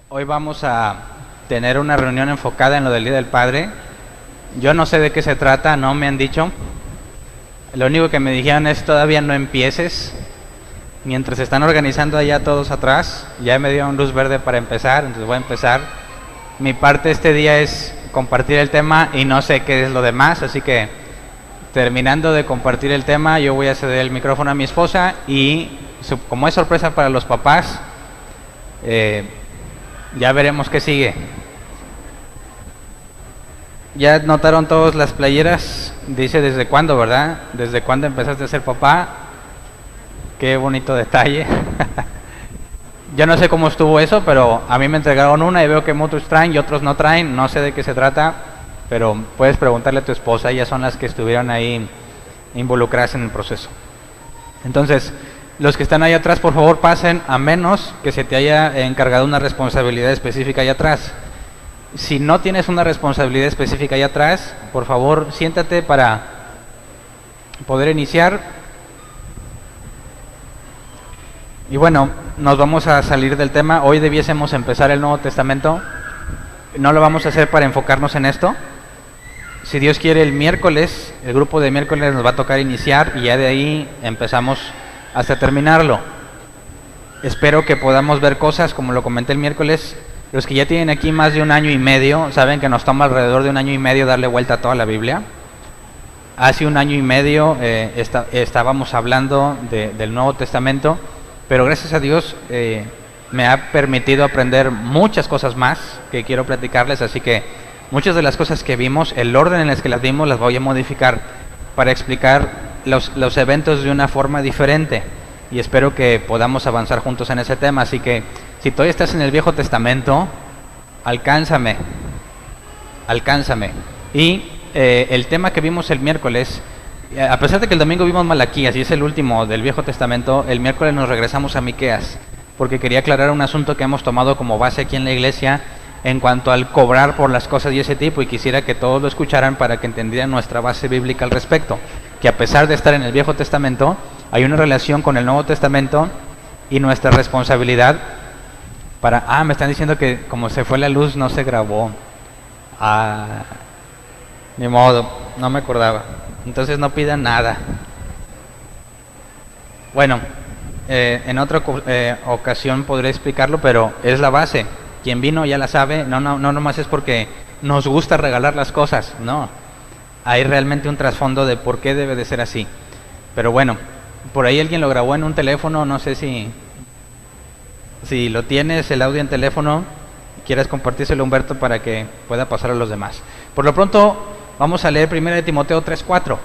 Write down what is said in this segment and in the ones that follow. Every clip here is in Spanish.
Hoy vamos a tener una reunión enfocada en lo del Día del Padre. Yo no sé de qué se trata, no me han dicho. Lo único que me dijeron es todavía no empieces. Mientras se están organizando allá todos atrás, ya me dieron luz verde para empezar, entonces voy a empezar. Mi parte este día es compartir el tema y no sé qué es lo demás, así que terminando de compartir el tema, yo voy a ceder el micrófono a mi esposa y como es sorpresa para los papás, ya veremos qué sigue. Ya notaron todos las playeras, dice desde cuándo, ¿verdad? Desde cuándo empezaste a ser papá. Qué bonito detalle. Yo no sé cómo estuvo eso, pero a mí me entregaron una y veo que muchos traen y otros no traen. No sé de qué se trata, pero puedes preguntarle a tu esposa, ellas son las que estuvieron ahí involucradas en el proceso. Entonces, los que están ahí atrás, por favor pasen, a menos que se te haya encargado una responsabilidad específica ahí atrás. Si no tienes una responsabilidad específica ahí atrás, por favor siéntate para poder iniciar. Y bueno, nos vamos a salir del tema. Hoy debiésemos empezar el Nuevo Testamento. No lo vamos a hacer para enfocarnos en esto. Si Dios quiere, el miércoles, el grupo de miércoles nos va a tocar iniciar y ya de ahí empezamos hasta terminarlo. Espero que podamos ver cosas, como lo comenté el miércoles. Los que ya tienen aquí más de 1 año y medio, saben que nos toma alrededor de 1 año y medio darle vuelta a toda la Biblia. Hace 1 año y medio estábamos hablando del Nuevo Testamento, pero gracias a Dios me ha permitido aprender muchas cosas más que quiero platicarles, así que muchas de las cosas que vimos, el orden en el que las vimos, las voy a modificar para explicar los eventos de una forma diferente, y espero que podamos avanzar juntos en ese tema. Así que si todavía estás en el Viejo Testamento, alcánzame. Y el tema que vimos el miércoles, a pesar de que el domingo vimos Malaquías y es el último del Viejo Testamento, el miércoles nos regresamos a Miqueas, porque quería aclarar un asunto que hemos tomado como base aquí en la iglesia en cuanto al cobrar por las cosas y ese tipo, y quisiera que todos lo escucharan para que entendieran nuestra base bíblica al respecto, que a pesar de estar en el Viejo Testamento, hay una relación con el Nuevo Testamento y nuestra responsabilidad para... me están diciendo que como se fue la luz no se grabó. Ni modo, no me acordaba. Entonces no pidan nada. Bueno, en otra ocasión podré explicarlo, pero es la base. Quien vino ya la sabe, no nomás es porque nos gusta regalar las cosas, no. Hay realmente un trasfondo de por qué debe de ser así. Pero bueno, por ahí alguien lo grabó en un teléfono, no sé si lo tienes, el audio en teléfono, quieras compartírselo a Humberto para que pueda pasar a los demás. Por lo pronto, vamos a leer 1 Timoteo 3:4.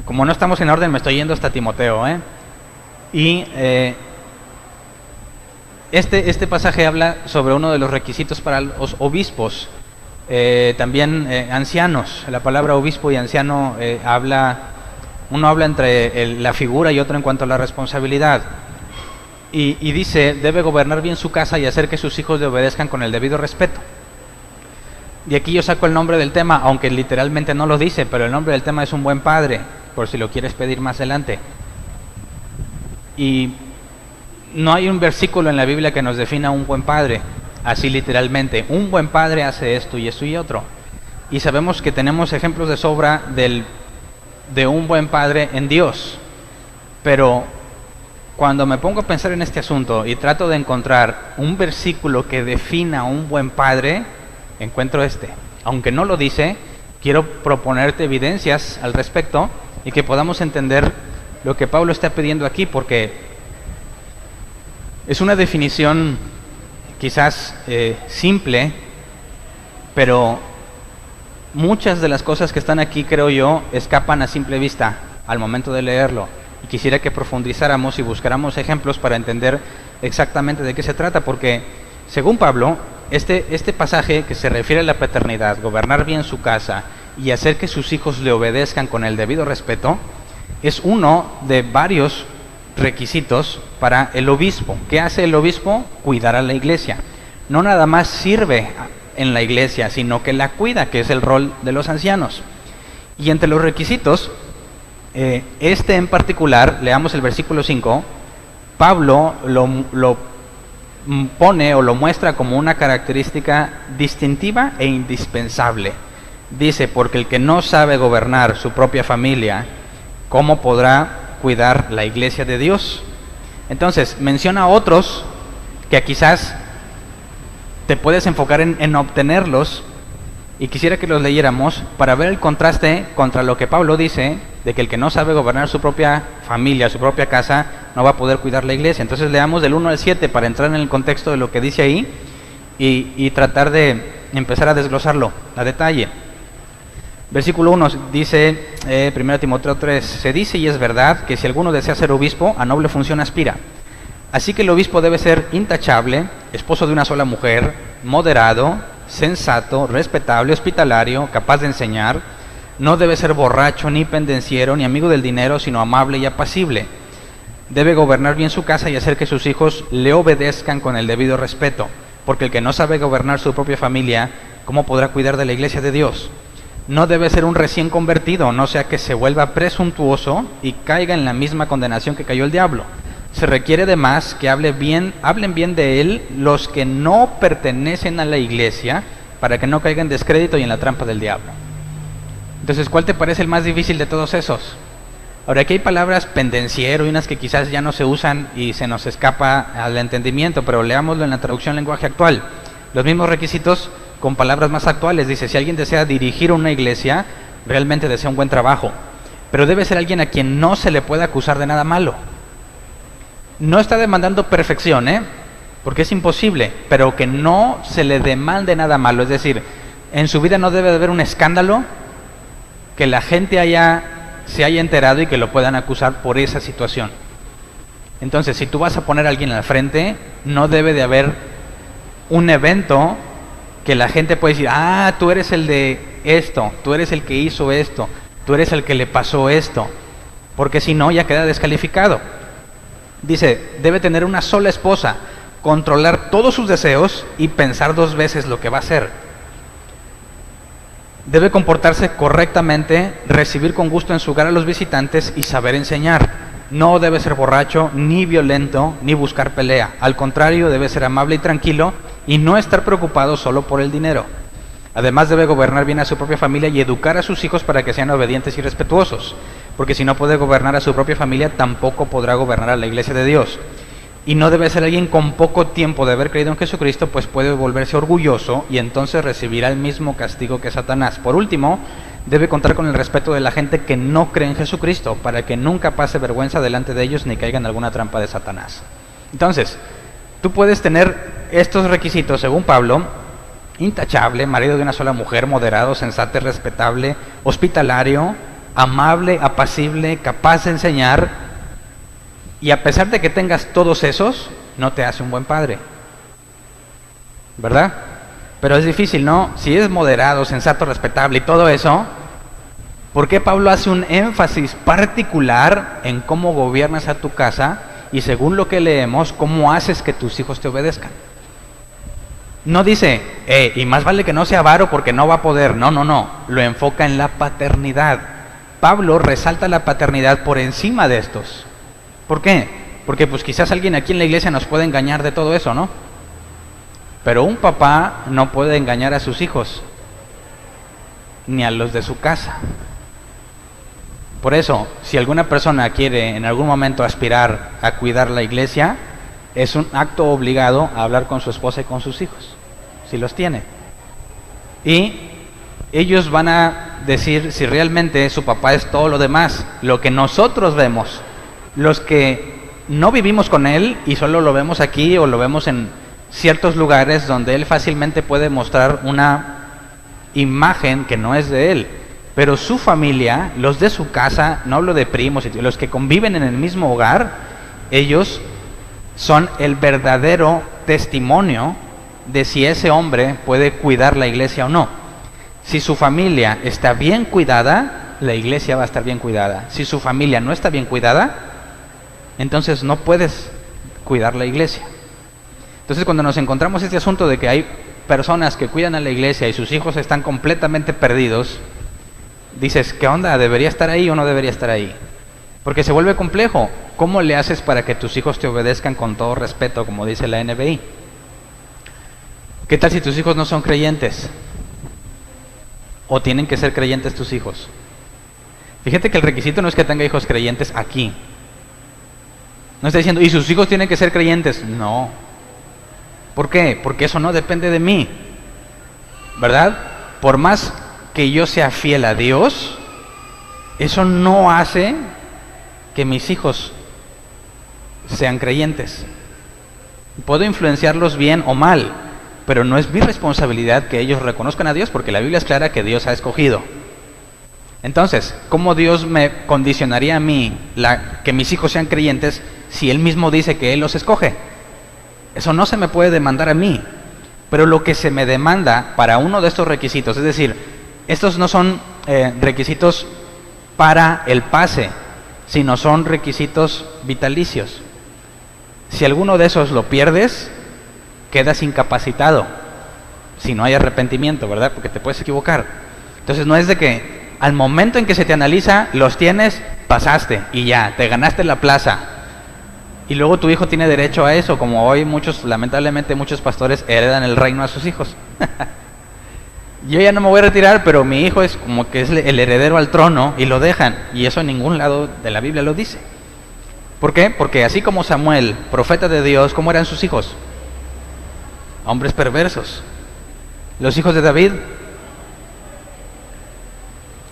Como no estamos en orden, me estoy yendo hasta Timoteo, Y este pasaje habla sobre uno de los requisitos para los obispos, también ancianos. La palabra obispo y anciano uno habla entre la figura y otro en cuanto a la responsabilidad. Y dice, debe gobernar bien su casa y hacer que sus hijos le obedezcan con el debido respeto. Y aquí yo saco el nombre del tema, aunque literalmente no lo dice, pero el nombre del tema es un buen padre, por si lo quieres pedir más adelante. Y no hay un versículo en la Biblia que nos defina un buen padre, así literalmente. Un buen padre hace esto y esto y otro. Y sabemos que tenemos ejemplos de sobra de un buen padre en Dios. Pero cuando me pongo a pensar en este asunto y trato de encontrar un versículo que defina a un buen padre, encuentro este. Aunque no lo dice, quiero proponerte evidencias al respecto y que podamos entender lo que Pablo está pidiendo aquí, porque es una definición quizás simple, pero muchas de las cosas que están aquí, creo yo, escapan a simple vista al momento de leerlo. Y quisiera que profundizáramos y buscáramos ejemplos para entender exactamente de qué se trata, porque según Pablo, este pasaje que se refiere a la paternidad, gobernar bien su casa y hacer que sus hijos le obedezcan con el debido respeto, es uno de varios requisitos para el obispo. ¿Qué hace el obispo? Cuidar a la iglesia. No nada más sirve en la iglesia, sino que la cuida, que es el rol de los ancianos. Y entre los requisitos, en particular, leamos el versículo 5, Pablo lo pone o lo muestra como una característica distintiva e indispensable. Dice, porque el que no sabe gobernar su propia familia, ¿cómo podrá cuidar la iglesia de Dios? Entonces, menciona otros que quizás te puedes enfocar en obtenerlos, y quisiera que los leyéramos para ver el contraste contra lo que Pablo dice, de que el que no sabe gobernar su propia familia, su propia casa, no va a poder cuidar la iglesia. Entonces leamos del 1 al 7 para entrar en el contexto de lo que dice ahí y tratar de empezar a desglosarlo a detalle. Versículo 1 dice, 1 Timoteo 3, se dice y es verdad que si alguno desea ser obispo, a noble función aspira. Así que el obispo debe ser intachable, esposo de una sola mujer, moderado, sensato, respetable, hospitalario, capaz de enseñar. No debe ser borracho, ni pendenciero, ni amigo del dinero, sino amable y apacible. Debe gobernar bien su casa y hacer que sus hijos le obedezcan con el debido respeto, porque el que no sabe gobernar su propia familia, ¿cómo podrá cuidar de la iglesia de Dios? No debe ser un recién convertido, no sea que se vuelva presuntuoso y caiga en la misma condenación que cayó el diablo. Se requiere además que hablen bien de él los que no pertenecen a la iglesia, para que no caigan en descrédito y en la trampa del diablo. Entonces, ¿cuál te parece el más difícil de todos esos? Ahora, aquí hay palabras pendenciero y unas que quizás ya no se usan y se nos escapa al entendimiento, pero leámoslo en la traducción lenguaje actual. Los mismos requisitos con palabras más actuales. Dice, si alguien desea dirigir una iglesia, realmente desea un buen trabajo, pero debe ser alguien a quien no se le pueda acusar de nada malo. No está demandando perfección, porque es imposible, pero que no se le demande nada malo. Es decir, en su vida no debe de haber un escándalo que la gente se haya enterado y que lo puedan acusar por esa situación. Entonces, si tú vas a poner a alguien al frente, no debe de haber un evento que la gente puede decir, tú eres el de esto, tú eres el que hizo esto, tú eres el que le pasó esto, porque si no, ya queda descalificado. Dice, debe tener una sola esposa, controlar todos sus deseos y pensar 2 veces lo que va a hacer. Debe comportarse correctamente, recibir con gusto en su hogar a los visitantes y saber enseñar. No debe ser borracho, ni violento, ni buscar pelea. Al contrario, debe ser amable y tranquilo y no estar preocupado solo por el dinero. Además, debe gobernar bien a su propia familia y educar a sus hijos para que sean obedientes y respetuosos. Porque si no puede gobernar a su propia familia, tampoco podrá gobernar a la iglesia de Dios. Y no debe ser alguien con poco tiempo de haber creído en Jesucristo, pues puede volverse orgulloso y entonces recibirá el mismo castigo que Satanás. Por último, debe contar con el respeto de la gente que no cree en Jesucristo, para que nunca pase vergüenza delante de ellos ni caiga en alguna trampa de Satanás. Entonces, tú puedes tener estos requisitos, según Pablo: intachable, marido de una sola mujer, moderado, sensato, respetable, hospitalario, amable, apacible, capaz de enseñar. Y a pesar de que tengas todos esos, no te hace un buen padre, ¿verdad? Pero es difícil, ¿no? Si es moderado, sensato, respetable y todo eso, ¿por qué Pablo hace un énfasis particular en cómo gobiernas a tu casa y, según lo que leemos, cómo haces que tus hijos te obedezcan? No dice, y más vale que no sea avaro porque no va a poder. No, lo enfoca en la paternidad. Pablo resalta la paternidad por encima de estos. ¿Por qué? Porque pues quizás alguien aquí en la iglesia nos puede engañar de todo eso, ¿no? Pero un papá no puede engañar a sus hijos, ni a los de su casa. Por eso, si alguna persona quiere en algún momento aspirar a cuidar la iglesia, es un acto obligado a hablar con su esposa y con sus hijos, si los tiene. Y ellos van a decir si realmente su papá es todo lo demás, lo que nosotros vemos. Los que no vivimos con él y solo lo vemos aquí o lo vemos en ciertos lugares donde él fácilmente puede mostrar una imagen que no es de él. Pero su familia, los de su casa, no hablo de primos, los que conviven en el mismo hogar, ellos son el verdadero testimonio de si ese hombre puede cuidar la iglesia o no. Si su familia está bien cuidada, la iglesia va a estar bien cuidada. Si su familia no está bien cuidada, entonces no puedes cuidar la iglesia. Entonces, cuando nos encontramos este asunto de que hay personas que cuidan a la iglesia y sus hijos están completamente perdidos, dices, ¿qué onda? ¿Debería estar ahí o no debería estar ahí? Porque se vuelve complejo. ¿Cómo le haces para que tus hijos te obedezcan con todo respeto, como dice la NBI? ¿Qué tal si tus hijos no son creyentes? ¿O tienen que ser creyentes tus hijos? Fíjate que el requisito no es que tenga hijos creyentes aquí. No está diciendo, ¿y sus hijos tienen que ser creyentes? No. ¿Por qué? Porque eso no depende de mí, ¿verdad? Por más que yo sea fiel a Dios, eso no hace que mis hijos sean creyentes. Puedo influenciarlos bien o mal, pero no es mi responsabilidad que ellos reconozcan a Dios, porque la Biblia es clara que Dios ha escogido. Entonces, ¿cómo Dios me condicionaría a mí que mis hijos sean creyentes si Él mismo dice que Él los escoge? Eso no se me puede demandar a mí. Pero lo que se me demanda para uno de estos requisitos, es decir, estos no son requisitos para el pase, sino son requisitos vitalicios. Si alguno de esos lo pierdes, quedas incapacitado, si no hay arrepentimiento, ¿verdad? Porque te puedes equivocar. Entonces no es de que al momento en que se te analiza, los tienes, pasaste y ya, te ganaste la plaza. Y luego tu hijo tiene derecho a eso, como hoy lamentablemente muchos pastores heredan el reino a sus hijos. Yo ya no me voy a retirar, pero mi hijo es como que es el heredero al trono y lo dejan. Y eso en ningún lado de la Biblia lo dice. ¿Por qué? Porque así como Samuel, profeta de Dios, ¿cómo eran sus hijos? Hombres perversos. Los hijos de David.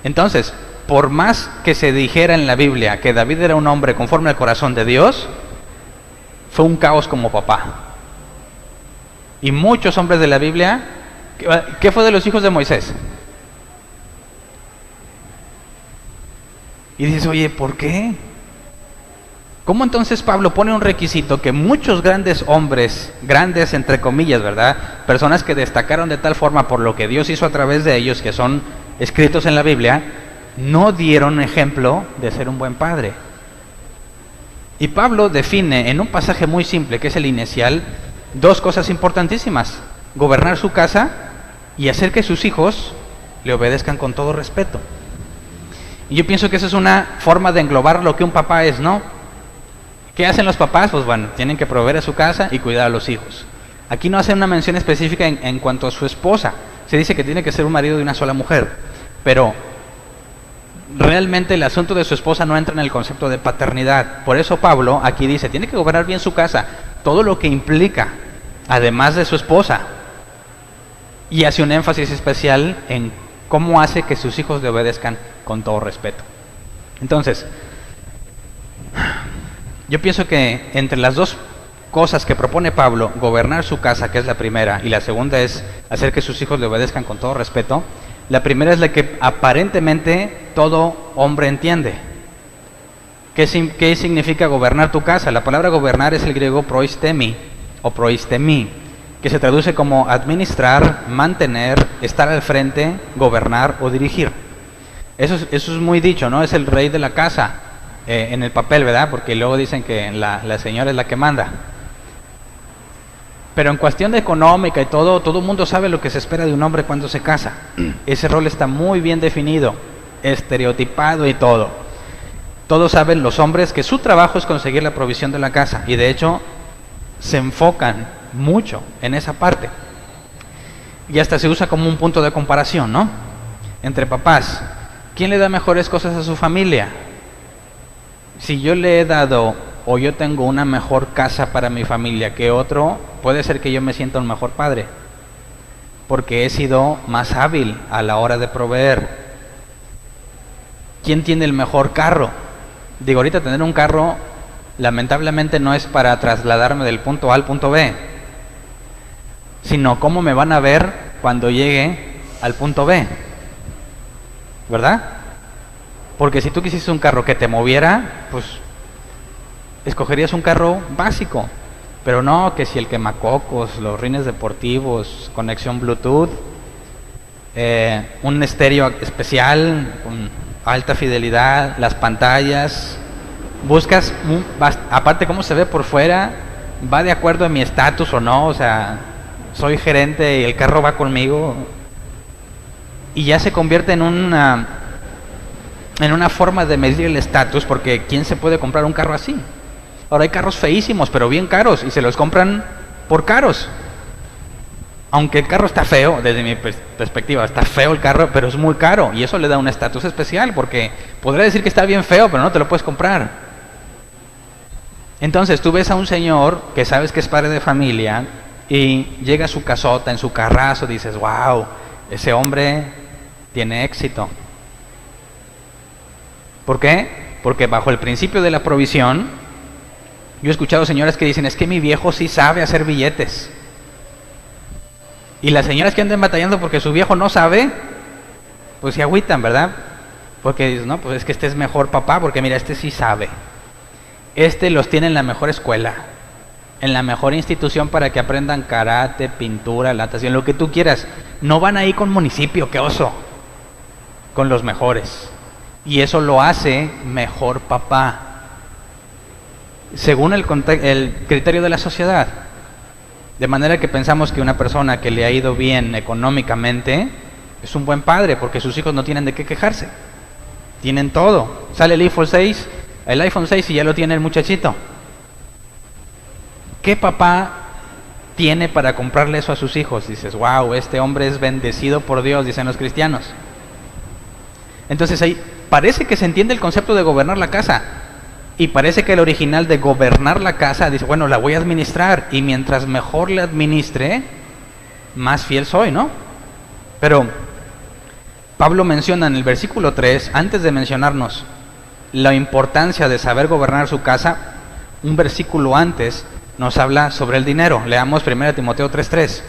Entonces, por más que se dijera en la Biblia que David era un hombre conforme al corazón de Dios, fue un caos como papá. Y muchos hombres de la Biblia, ¿qué fue de los hijos de Moisés? Y dices, oye, ¿por qué? ¿Cómo entonces Pablo pone un requisito que muchos grandes hombres, grandes entre comillas, ¿verdad? Personas que destacaron de tal forma por lo que Dios hizo a través de ellos, que son escritos en la Biblia, no dieron ejemplo de ser un buen padre? Y Pablo define en un pasaje muy simple, que es el inicial, dos cosas importantísimas: gobernar su casa y hacer que sus hijos le obedezcan con todo respeto. Y yo pienso que esa es una forma de englobar lo que un papá es, ¿no? ¿Qué hacen los papás? Pues bueno, tienen que proveer a su casa y cuidar a los hijos. Aquí no hace una mención específica en cuanto a su esposa. Se dice que tiene que ser un marido de una sola mujer, pero realmente el asunto de su esposa no entra en el concepto de paternidad. Por eso Pablo aquí dice, tiene que gobernar bien su casa, todo lo que implica, además de su esposa. Y hace un énfasis especial en cómo hace que sus hijos le obedezcan con todo respeto. Entonces, yo pienso que entre las dos cosas que propone Pablo, gobernar su casa, que es la primera, y la segunda es hacer que sus hijos le obedezcan con todo respeto, la primera es la que aparentemente todo hombre entiende. ¿Qué significa gobernar tu casa? La palabra gobernar es el griego proistemi o proistemi, que se traduce como administrar, mantener, estar al frente, gobernar o dirigir. Eso es muy dicho, ¿no? Es el rey de la casa. En el papel, ¿verdad? Porque luego dicen que la señora es la que manda. Pero en cuestión de económica y todo el mundo sabe lo que se espera de un hombre cuando se casa. Ese rol está muy bien definido, estereotipado y todo. Todos saben los hombres que su trabajo es conseguir la provisión de la casa, y de hecho se enfocan mucho en esa parte. Y hasta se usa como un punto de comparación, ¿no? Entre papás. ¿Quién le da mejores cosas a su familia? Si yo le he dado o yo tengo una mejor casa para mi familia que otro, puede ser que yo me sienta un mejor padre, porque he sido más hábil a la hora de proveer. ¿Quién tiene el mejor carro? Digo, ahorita tener un carro lamentablemente no es para trasladarme del punto A al punto B, sino cómo me van a ver cuando llegue al punto B, ¿verdad? Porque si tú quisiste un carro que te moviera, pues escogerías un carro básico. Pero no, que si el quemacocos, los rines deportivos, conexión Bluetooth, un estéreo especial con alta fidelidad, las pantallas. Buscas, aparte cómo se ve por fuera, va de acuerdo a mi estatus o no. O sea, soy gerente y el carro va conmigo. Y ya se convierte en una forma de medir el estatus, porque ¿quién se puede comprar un carro así? Ahora hay carros feísimos, pero bien caros, y se los compran por caros. Aunque el carro está feo, desde mi perspectiva, está feo el carro, pero es muy caro. Y eso le da un estatus especial, porque podría decir que está bien feo, pero no te lo puedes comprar. Entonces tú ves a un señor que sabes que es padre de familia y llega a su casota, en su carrazo, dices, wow, ese hombre tiene éxito. ¿Por qué? Porque bajo el principio de la provisión, yo he escuchado señoras que dicen, es que mi viejo sí sabe hacer billetes. Y las señoras que andan batallando porque su viejo no sabe, pues se agüitan, ¿verdad? Porque dicen, no, pues es que este es mejor papá, porque mira, este sí sabe. Este los tiene en la mejor escuela, en la mejor institución para que aprendan karate, pintura, natación, lo que tú quieras. No van ahí con municipio, qué oso, con los mejores. Y eso lo hace mejor papá, según el criterio de la sociedad. De manera que pensamos que una persona que le ha ido bien económicamente es un buen padre, porque sus hijos no tienen de qué quejarse. Tienen todo. Sale el iPhone 6 y ya lo tiene el muchachito. ¿Qué papá tiene para comprarle eso a sus hijos? Dices, wow, este hombre es bendecido por Dios, dicen los cristianos. Entonces ahí parece que se entiende el concepto de gobernar la casa. Y parece que el original de gobernar la casa dice, bueno, la voy a administrar, y mientras mejor la administre, más fiel soy, ¿no? Pero Pablo menciona en el versículo 3, antes de mencionarnos la importancia de saber gobernar su casa, un versículo antes nos habla sobre el dinero. Leamos 1 Timoteo 3:3.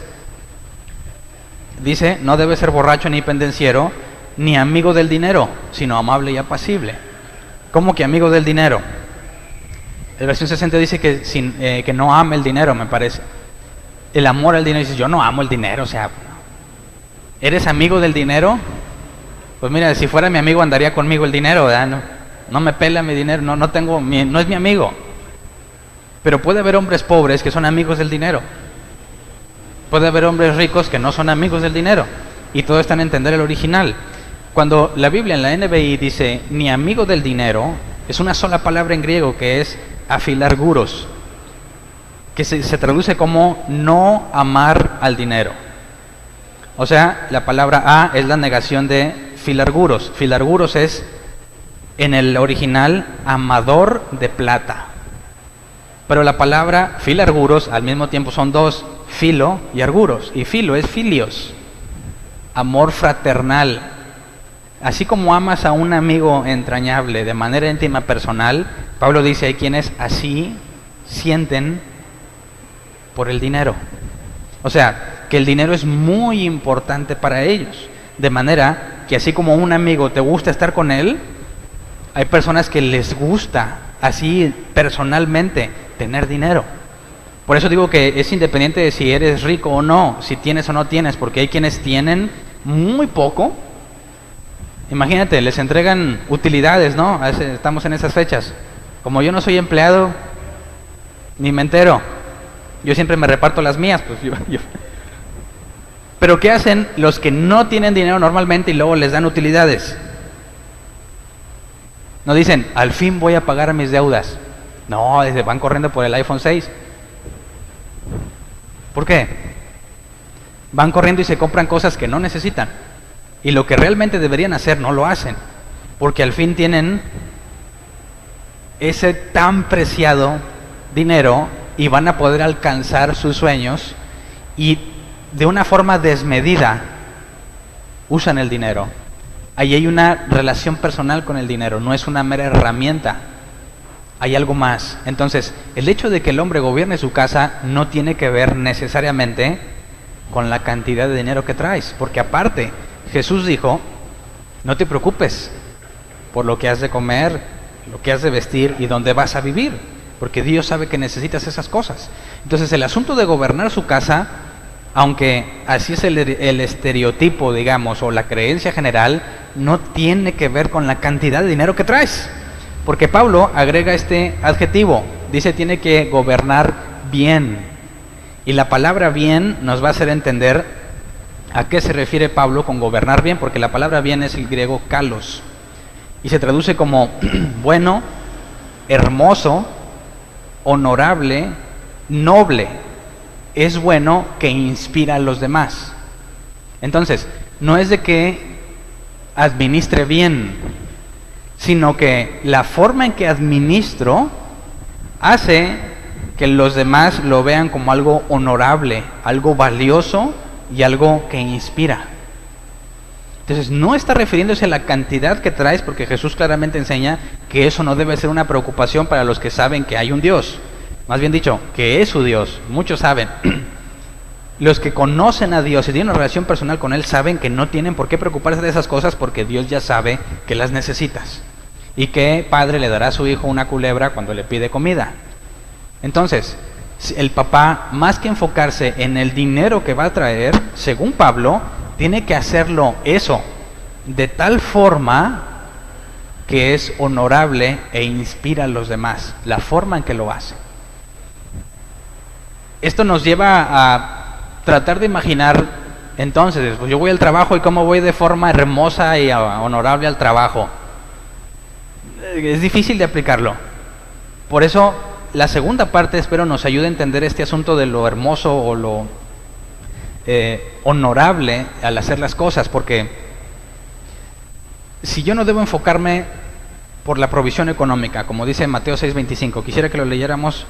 Dice, no debe ser borracho ni pendenciero, ni amigo del dinero, sino amable y apacible. ¿Cómo que amigo del dinero? El versión 60 dice que no ama el dinero, me parece. El amor al dinero, dice, yo no amo el dinero, o sea, ¿eres amigo del dinero? Pues mira, si fuera mi amigo andaría conmigo el dinero, ¿verdad? No me pela mi dinero, no es mi amigo. Pero puede haber hombres pobres que son amigos del dinero. Puede haber hombres ricos que no son amigos del dinero. Y todo está en entender el original. Cuando la Biblia en la NBI dice ni amigo del dinero, es una sola palabra en griego que es afilarguros, que se traduce como no amar al dinero. O sea, la palabra a es la negación de filarguros. Filarguros es, en el original, amador de plata. Pero la palabra filarguros al mismo tiempo son dos, filo y arguros. Y filo es filios, amor fraternal. Así como amas a un amigo entrañable de manera íntima personal, Pablo dice, hay quienes así sienten por el dinero. O sea, que el dinero es muy importante para ellos. De manera que así como un amigo te gusta estar con él, hay personas que les gusta así personalmente tener dinero. Por eso digo que es independiente de si eres rico o no, si tienes o no tienes, porque hay quienes tienen muy poco. Imagínate, les entregan utilidades, ¿no? Estamos en esas fechas. Como yo no soy empleado, ni me entero. Yo siempre me reparto las mías, pues yo. Pero ¿qué hacen los que no tienen dinero normalmente y luego les dan utilidades? No dicen, al fin voy a pagar mis deudas. No, van corriendo por el iPhone 6. ¿Por qué? Van corriendo y se compran cosas que no necesitan. Y lo que realmente deberían hacer no lo hacen, porque al fin tienen ese tan preciado dinero y van a poder alcanzar sus sueños, y de una forma desmedida usan el dinero. Ahí hay una relación personal con el dinero, no es una mera herramienta, hay algo más. Entonces, el hecho de que el hombre gobierne su casa no tiene que ver necesariamente con la cantidad de dinero que traes, porque aparte Jesús dijo, no te preocupes por lo que has de comer, lo que has de vestir y dónde vas a vivir, porque Dios sabe que necesitas esas cosas. Entonces el asunto de gobernar su casa, aunque así es el estereotipo, digamos, o la creencia general, no tiene que ver con la cantidad de dinero que traes, porque Pablo agrega este adjetivo, dice tiene que gobernar bien, y la palabra bien nos va a hacer entender ¿a qué se refiere Pablo con gobernar bien? Porque la palabra bien es el griego kalos y se traduce como bueno, hermoso, honorable, noble. es bueno que inspira a los demás. Entonces, no es de que administre bien, sino que la forma en que administro hace que los demás lo vean como algo honorable, algo valioso y algo que inspira. Entonces, no está refiriéndose a la cantidad que traes, porque Jesús claramente enseña que eso no debe ser una preocupación para los que saben que hay un Dios. Más bien dicho, que es su Dios. Muchos saben. Los que conocen a Dios y tienen una relación personal con Él saben que no tienen por qué preocuparse de esas cosas, porque Dios ya sabe que las necesitas. Y que padre le dará a su hijo una culebra cuando le pide comida. Entonces, el papá, más que enfocarse en el dinero que va a traer, según Pablo, tiene que hacerlo eso de tal forma que es honorable e inspira a los demás, la forma en que lo hace. Esto nos lleva a tratar de imaginar, entonces, pues yo voy al trabajo y cómo voy de forma hermosa y honorable al trabajo. Es difícil de aplicarlo. Por eso, la segunda parte espero nos ayude a entender este asunto de lo hermoso o lo honorable al hacer las cosas, porque si yo no debo enfocarme por la provisión económica, como dice Mateo 6:25, quisiera que lo leyéramos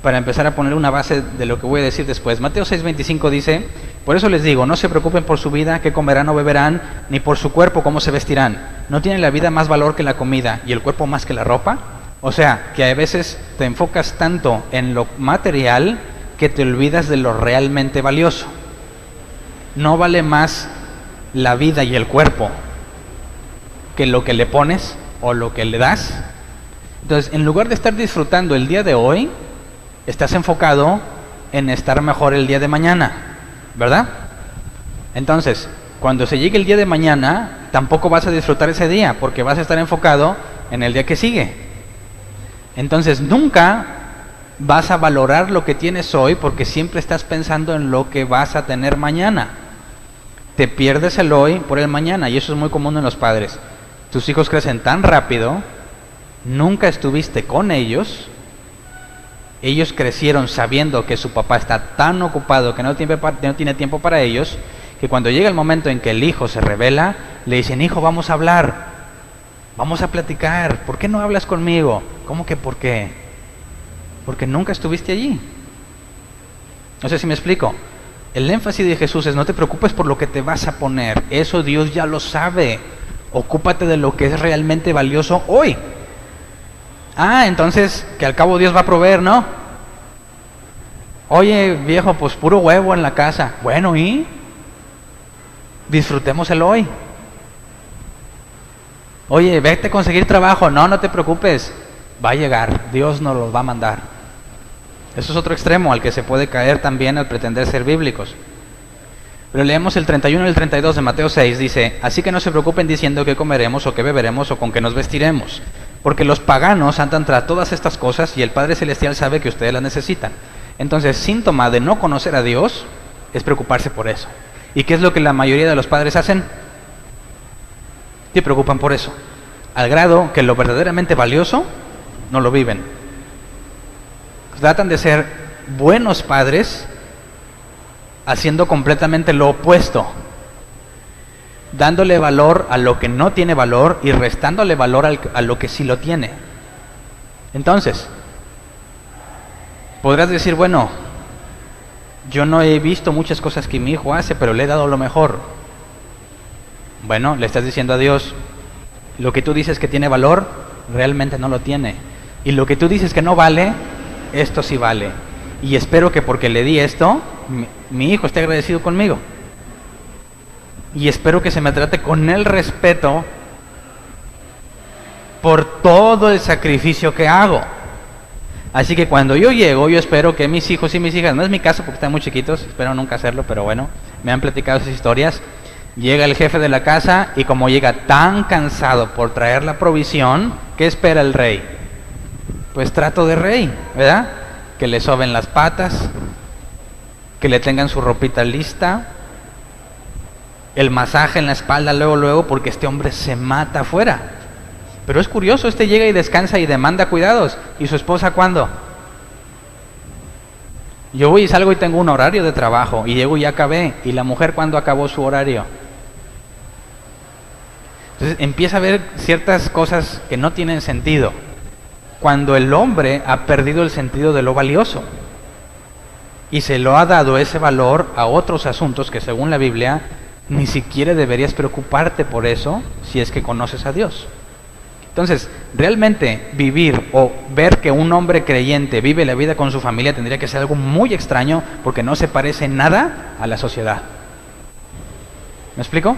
para empezar a poner una base de lo que voy a decir después. Mateo 6:25 dice: por eso les digo, no se preocupen por su vida, qué comerán o beberán, ni por su cuerpo, cómo se vestirán. ¿No tiene la vida más valor que la comida y el cuerpo más que la ropa? O sea, que a veces te enfocas tanto en lo material que te olvidas de lo realmente valioso. No vale más la vida y el cuerpo que lo que le pones o lo que le das. Entonces, en lugar de estar disfrutando el día de hoy, estás enfocado en estar mejor el día de mañana, ¿verdad? Entonces, cuando se llegue el día de mañana, tampoco vas a disfrutar ese día, porque vas a estar enfocado en el día que sigue. Entonces, nunca vas a valorar lo que tienes hoy, porque siempre estás pensando en lo que vas a tener mañana. Te pierdes el hoy por el mañana, y eso es muy común en los padres. Tus hijos crecen tan rápido, nunca estuviste con ellos. Ellos crecieron sabiendo que su papá está tan ocupado que no tiene tiempo para ellos, que cuando llega el momento en que el hijo se revela, le dicen: hijo, vamos a hablar, vamos a platicar, ¿por qué no hablas conmigo? ¿Cómo que por qué? Porque nunca estuviste allí. No sé si me explico. El énfasis de Jesús es: no te preocupes por lo que te vas a poner, eso Dios ya lo sabe. Ocúpate de lo que es realmente valioso hoy. Entonces, que al cabo Dios va a proveer, ¿no? Oye, viejo, pues puro huevo en la casa. Bueno, ¿y? Disfrutemos el hoy. Oye, vete a conseguir trabajo. No, no te preocupes. Va a llegar. Dios nos lo va a mandar. Eso es otro extremo al que se puede caer también al pretender ser bíblicos. Pero leemos el 31 y el 32 de Mateo 6. Dice: así que no se preocupen diciendo qué comeremos o qué beberemos o con qué nos vestiremos. Porque los paganos andan tras todas estas cosas y el Padre Celestial sabe que ustedes las necesitan. Entonces, síntoma de no conocer a Dios es preocuparse por eso. ¿Y qué es lo que la mayoría de los padres hacen? Se preocupan por eso, al grado que lo verdaderamente valioso no lo viven. Tratan de ser buenos padres haciendo completamente lo opuesto, dándole valor a lo que no tiene valor y restándole valor a lo que sí lo tiene. Entonces, podrás decir: bueno, yo no he visto muchas cosas que mi hijo hace, pero le he dado lo mejor. Bueno, le estás diciendo a Dios: lo que tú dices que tiene valor, realmente no lo tiene. Y lo que tú dices que no vale, esto sí vale. Y espero que porque le di esto, mi hijo esté agradecido conmigo. Y espero que se me trate con el respeto por todo el sacrificio que hago. Así que cuando yo llego, yo espero que mis hijos y mis hijas, no es mi caso porque están muy chiquitos, espero nunca hacerlo, pero bueno, me han platicado esas historias. Llega el jefe de la casa y como llega tan cansado por traer la provisión, ¿qué espera el rey? Pues trato de rey, ¿verdad? Que le soben las patas, que le tengan su ropita lista, el masaje en la espalda luego, porque este hombre se mata afuera. Pero es curioso, este llega y descansa y demanda cuidados. ¿Y su esposa cuándo? Yo voy y salgo y tengo un horario de trabajo y llego y ya acabé. ¿Y la mujer cuándo acabó su horario? Entonces empieza a haber ciertas cosas que no tienen sentido cuando el hombre ha perdido el sentido de lo valioso y se lo ha dado ese valor a otros asuntos que según la Biblia ni siquiera deberías preocuparte por eso si es que conoces a Dios. Entonces, realmente vivir o ver que un hombre creyente vive la vida con su familia tendría que ser algo muy extraño porque no se parece en nada a la sociedad. ¿Me explico?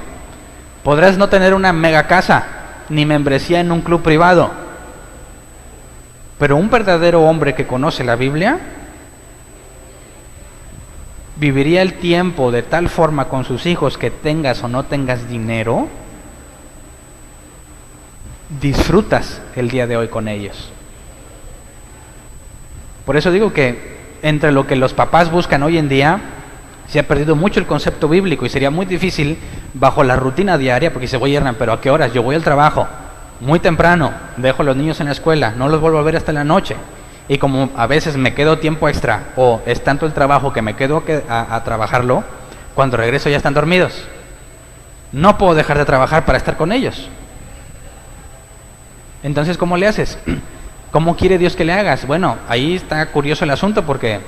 Podrás no tener una mega casa ni membresía en un club privado, pero un verdadero hombre que conoce la Biblia viviría el tiempo de tal forma con sus hijos que tengas o no tengas dinero, disfrutas el día de hoy con ellos. Por eso digo que entre lo que los papás buscan hoy en día se ha perdido mucho el concepto bíblico y sería muy difícil bajo la rutina diaria, porque se voy a ir, pero ¿a qué horas? Yo voy al trabajo muy temprano, dejo a los niños en la escuela, no los vuelvo a ver hasta la noche. Y como a veces me quedo tiempo extra o es tanto el trabajo que me quedo a trabajarlo, cuando regreso ya están dormidos. No puedo dejar de trabajar para estar con ellos. Entonces, ¿cómo le haces? ¿Cómo quiere Dios que le hagas? Bueno, ahí está curioso el asunto porque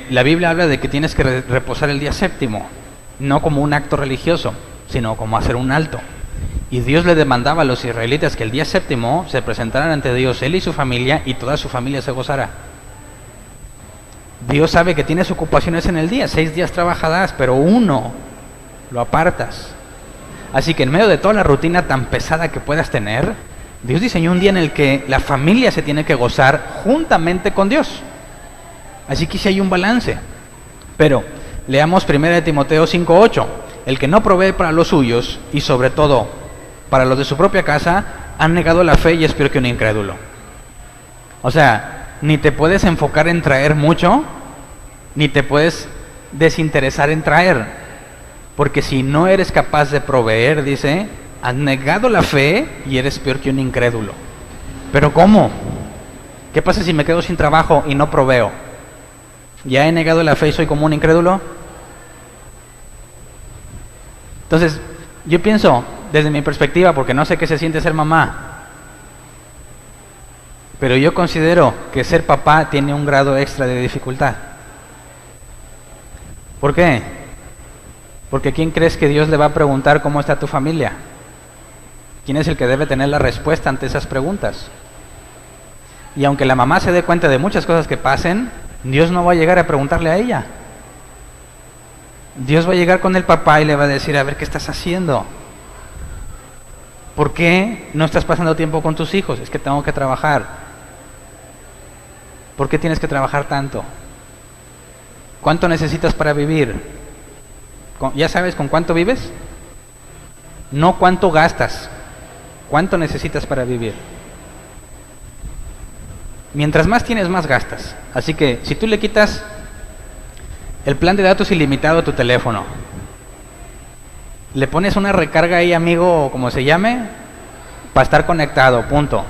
la Biblia habla de que tienes que reposar el día séptimo, no como un acto religioso, sino como hacer un alto. Y Dios le demandaba a los israelitas que el día séptimo se presentaran ante Dios, él y su familia, y toda su familia se gozara. Dios sabe que tienes ocupaciones en el día, 6 días trabajarás, pero uno lo apartas. Así que en medio de toda la rutina tan pesada que puedas tener, Dios diseñó un día en el que la familia se tiene que gozar juntamente con Dios. Así que sí hay un balance. Pero leamos 1 Timoteo 5:8. El que no provee para los suyos y sobre todo para los de su propia casa, han negado la fe y es peor que un incrédulo. O sea, ni te puedes enfocar en traer mucho, ni te puedes desinteresar en traer. Porque si no eres capaz de proveer, dice, has negado la fe y eres peor que un incrédulo. ¿Pero cómo? ¿Qué pasa si me quedo sin trabajo y no proveo? ¿Ya he negado la fe y soy como un incrédulo? Entonces, yo pienso, desde mi perspectiva, porque no sé qué se siente ser mamá, pero yo considero que ser papá tiene un grado extra de dificultad. ¿Por qué? Porque ¿quién crees que Dios le va a preguntar cómo está tu familia? ¿Quién es el que debe tener la respuesta ante esas preguntas? Y aunque la mamá se dé cuenta de muchas cosas que pasen, Dios no va a llegar a preguntarle a ella. Dios va a llegar con el papá y le va a decir, a ver, ¿qué estás haciendo? ¿Por qué no estás pasando tiempo con tus hijos? Es que tengo que trabajar. ¿Por qué tienes que trabajar tanto? ¿Cuánto necesitas para vivir? ¿Ya sabes con cuánto vives? No cuánto gastas. ¿Cuánto necesitas para vivir? Mientras más tienes, más gastas. Así que si tú le quitas el plan de datos ilimitado a tu teléfono, le pones una recarga ahí, amigo, o como se llame, para estar conectado, punto.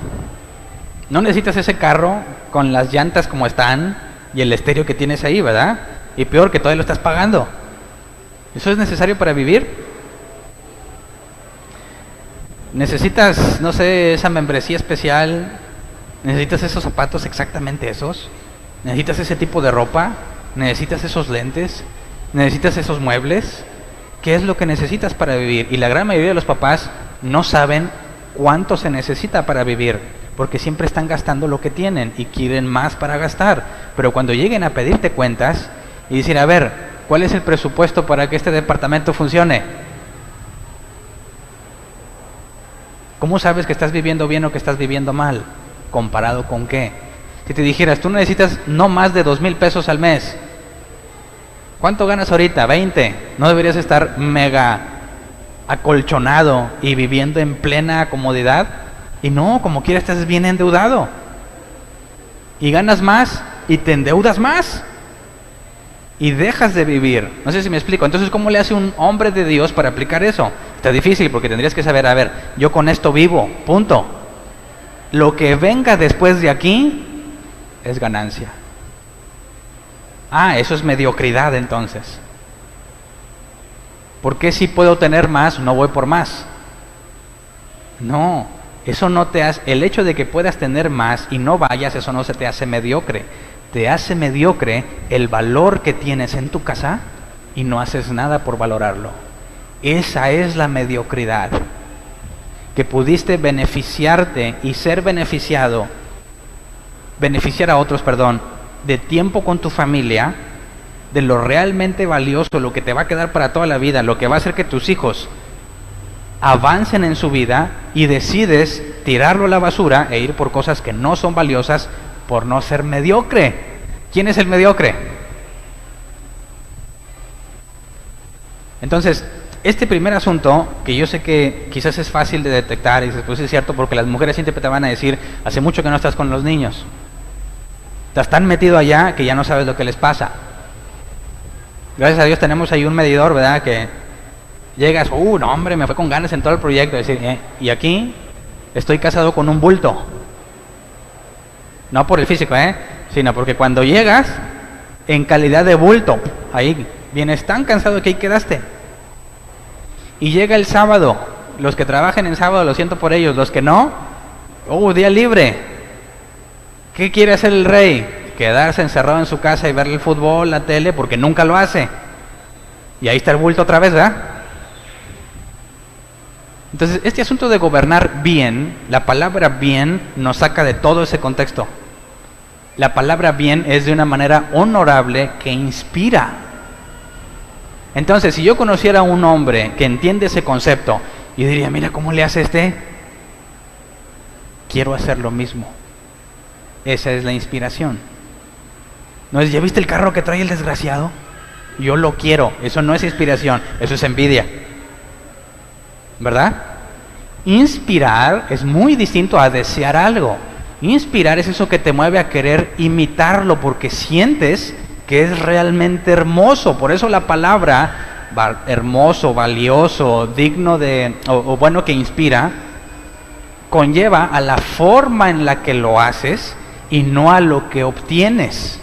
No necesitas ese carro con las llantas como están y el estéreo que tienes ahí, ¿verdad? Y peor, que todavía lo estás pagando. ¿Eso es necesario para vivir? ¿Necesitas, no sé, esa membresía especial? ¿Necesitas esos zapatos exactamente esos? ¿Necesitas ese tipo de ropa? ¿Necesitas esos lentes? ¿Necesitas esos muebles? ¿Qué es lo que necesitas para vivir? Y la gran mayoría de los papás no saben cuánto se necesita para vivir, porque siempre están gastando lo que tienen y quieren más para gastar. Pero cuando lleguen a pedirte cuentas y decir, a ver, ¿cuál es el presupuesto para que este departamento funcione? ¿Cómo sabes que estás viviendo bien o que estás viviendo mal? ¿Comparado con qué? Si te dijeras, tú necesitas no más de 2,000 pesos al mes, ¿cuánto ganas ahorita? 20. ¿No deberías estar mega acolchonado y viviendo en plena comodidad? Y no, como quiera estás bien endeudado. Y ganas más y te endeudas más. Y dejas de vivir. No sé si me explico. Entonces, ¿cómo le hace un hombre de Dios para aplicar eso? Está difícil porque tendrías que saber, a ver, yo con esto vivo, punto. Lo que venga después de aquí es ganancia. Ah, eso es mediocridad entonces. ¿Por qué si puedo tener más, no voy por más? No, eso no te hace, el hecho de que puedas tener más y no vayas, eso no se te hace mediocre. Te hace mediocre el valor que tienes en tu casa y no haces nada por valorarlo. Esa es la mediocridad. Que pudiste beneficiarte y ser beneficiar a otros, de tiempo con tu familia, de lo realmente valioso, lo que te va a quedar para toda la vida, lo que va a hacer que tus hijos avancen en su vida, y decides tirarlo a la basura e ir por cosas que no son valiosas por no ser mediocre. ¿Quién es el mediocre? Entonces, este primer asunto, que yo sé que quizás es fácil de detectar, y después es cierto, porque las mujeres siempre te van a decir, hace mucho que no estás con los niños. Estás tan metido allá que ya no sabes lo que les pasa. Gracias a Dios tenemos ahí un medidor, ¿verdad? Que llegas, no hombre, me fue con ganas en todo el proyecto. Decir, y aquí estoy casado con un bulto. No por el físico, sino porque cuando llegas, en calidad de bulto, ahí vienes tan cansado que ahí quedaste. Y llega el sábado, los que trabajen en sábado, lo siento por ellos, los que no, día libre. ¿Qué quiere hacer el rey? Quedarse encerrado en su casa y ver el fútbol, la tele, porque nunca lo hace. Y ahí está el bulto otra vez, ¿verdad? Entonces, este asunto de gobernar bien, la palabra bien nos saca de todo ese contexto. La palabra bien es de una manera honorable que inspira. Entonces, si yo conociera a un hombre que entiende ese concepto, yo diría, mira cómo le hace quiero hacer lo mismo. Esa es la inspiración. No es, ¿ya viste el carro que trae el desgraciado? Yo lo quiero. Eso no es inspiración, eso es envidia. ¿Verdad? Inspirar es muy distinto a desear algo. Inspirar es eso que te mueve a querer imitarlo porque sientes que es realmente hermoso. Por eso la palabra hermoso, valioso, digno de, o bueno, que inspira, conlleva a la forma en la que lo haces y no a lo que obtienes.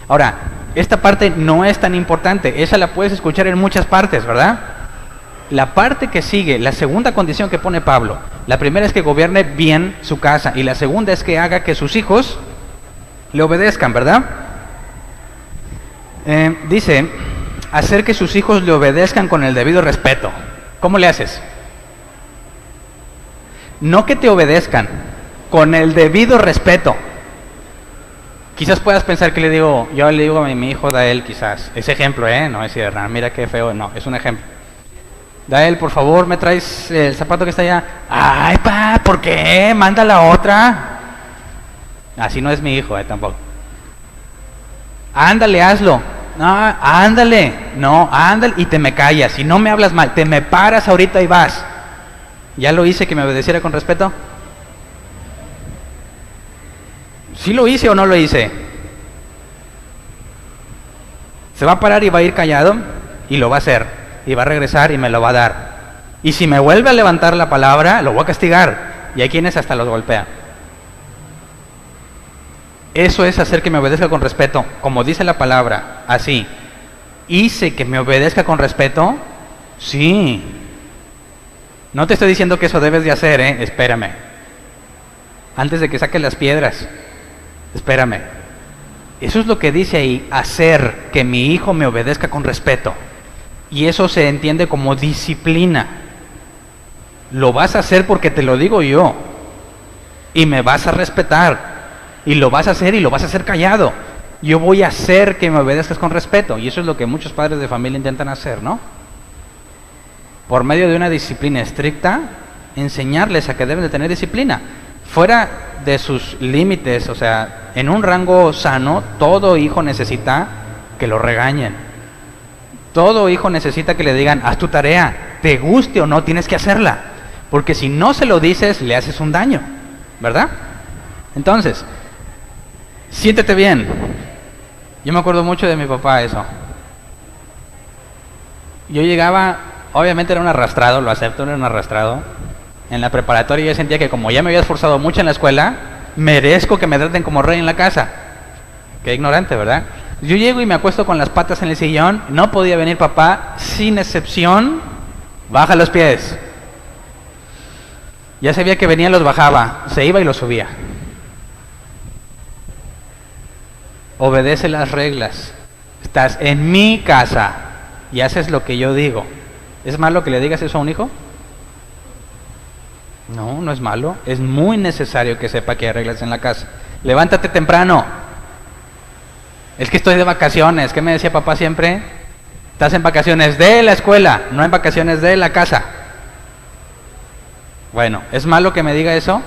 Ahora, esta parte no es tan importante, esa la puedes escuchar en muchas partes, ¿verdad? La parte que sigue, la segunda condición que pone Pablo, la primera es que gobierne bien su casa y la segunda es que haga que sus hijos le obedezcan, ¿verdad? Dice, hacer que sus hijos le obedezcan con el debido respeto. ¿Cómo le haces? No que te obedezcan, con el debido respeto. Quizás puedas pensar que yo le digo a mi hijo Dael, quizás, ese ejemplo, no es decir, mira qué feo, no, es un ejemplo. Dael, por favor, ¿me traes el zapato que está allá? Ay, pa, ¿por qué? Manda la otra. Así no es mi hijo, tampoco. Ándale, hazlo. No, ándale. No, ándale y te me callas. Y no me hablas mal, te me paras ahorita y vas. ¿Ya lo hice que me obedeciera con respeto? ¿Sí lo hice o no lo hice? Se va a parar y va a ir callado y lo va a hacer. Y va a regresar y me lo va a dar. Y si me vuelve a levantar la palabra, lo voy a castigar. Y hay quienes hasta los golpean. Eso es hacer que me obedezca con respeto. Como dice la palabra, así. ¿Hice que me obedezca con respeto? Sí. No te estoy diciendo que eso debes de hacer, espérame. Antes de que saques las piedras, espérame. Eso es lo que dice ahí, hacer que mi hijo me obedezca con respeto. Y eso se entiende como disciplina. Lo vas a hacer porque te lo digo yo. Y me vas a respetar. Y lo vas a hacer y lo vas a hacer callado. Yo voy a hacer que me obedezcas con respeto. Y eso es lo que muchos padres de familia intentan hacer, ¿no? Por medio de una disciplina estricta, enseñarles a que deben de tener disciplina. Fuera de sus límites, o sea, en un rango sano, todo hijo necesita que lo regañen. Todo hijo necesita que le digan, haz tu tarea, te guste o no, tienes que hacerla. Porque si no se lo dices, le haces un daño, ¿verdad? Entonces, siéntete bien. Yo me acuerdo mucho de mi papá eso. Yo llegaba, obviamente era un arrastrado, lo acepto, era un arrastrado. En la preparatoria yo sentía que como ya me había esforzado mucho en la escuela, merezco que me traten como rey en la casa. Qué ignorante, ¿verdad? Yo llego y me acuesto con las patas en el sillón, no podía venir papá, sin excepción, baja los pies. Ya sabía que venía, los bajaba, se iba y los subía. Obedece las reglas. Estás en mi casa y haces lo que yo digo. ¿Es malo que le digas eso a un hijo? No, no es malo. Es muy necesario que sepa que hay reglas en la casa. Levántate temprano. Es que estoy de vacaciones. ¿Qué me decía papá siempre? Estás en vacaciones de la escuela, no en vacaciones de la casa. Bueno, ¿es malo que me diga eso?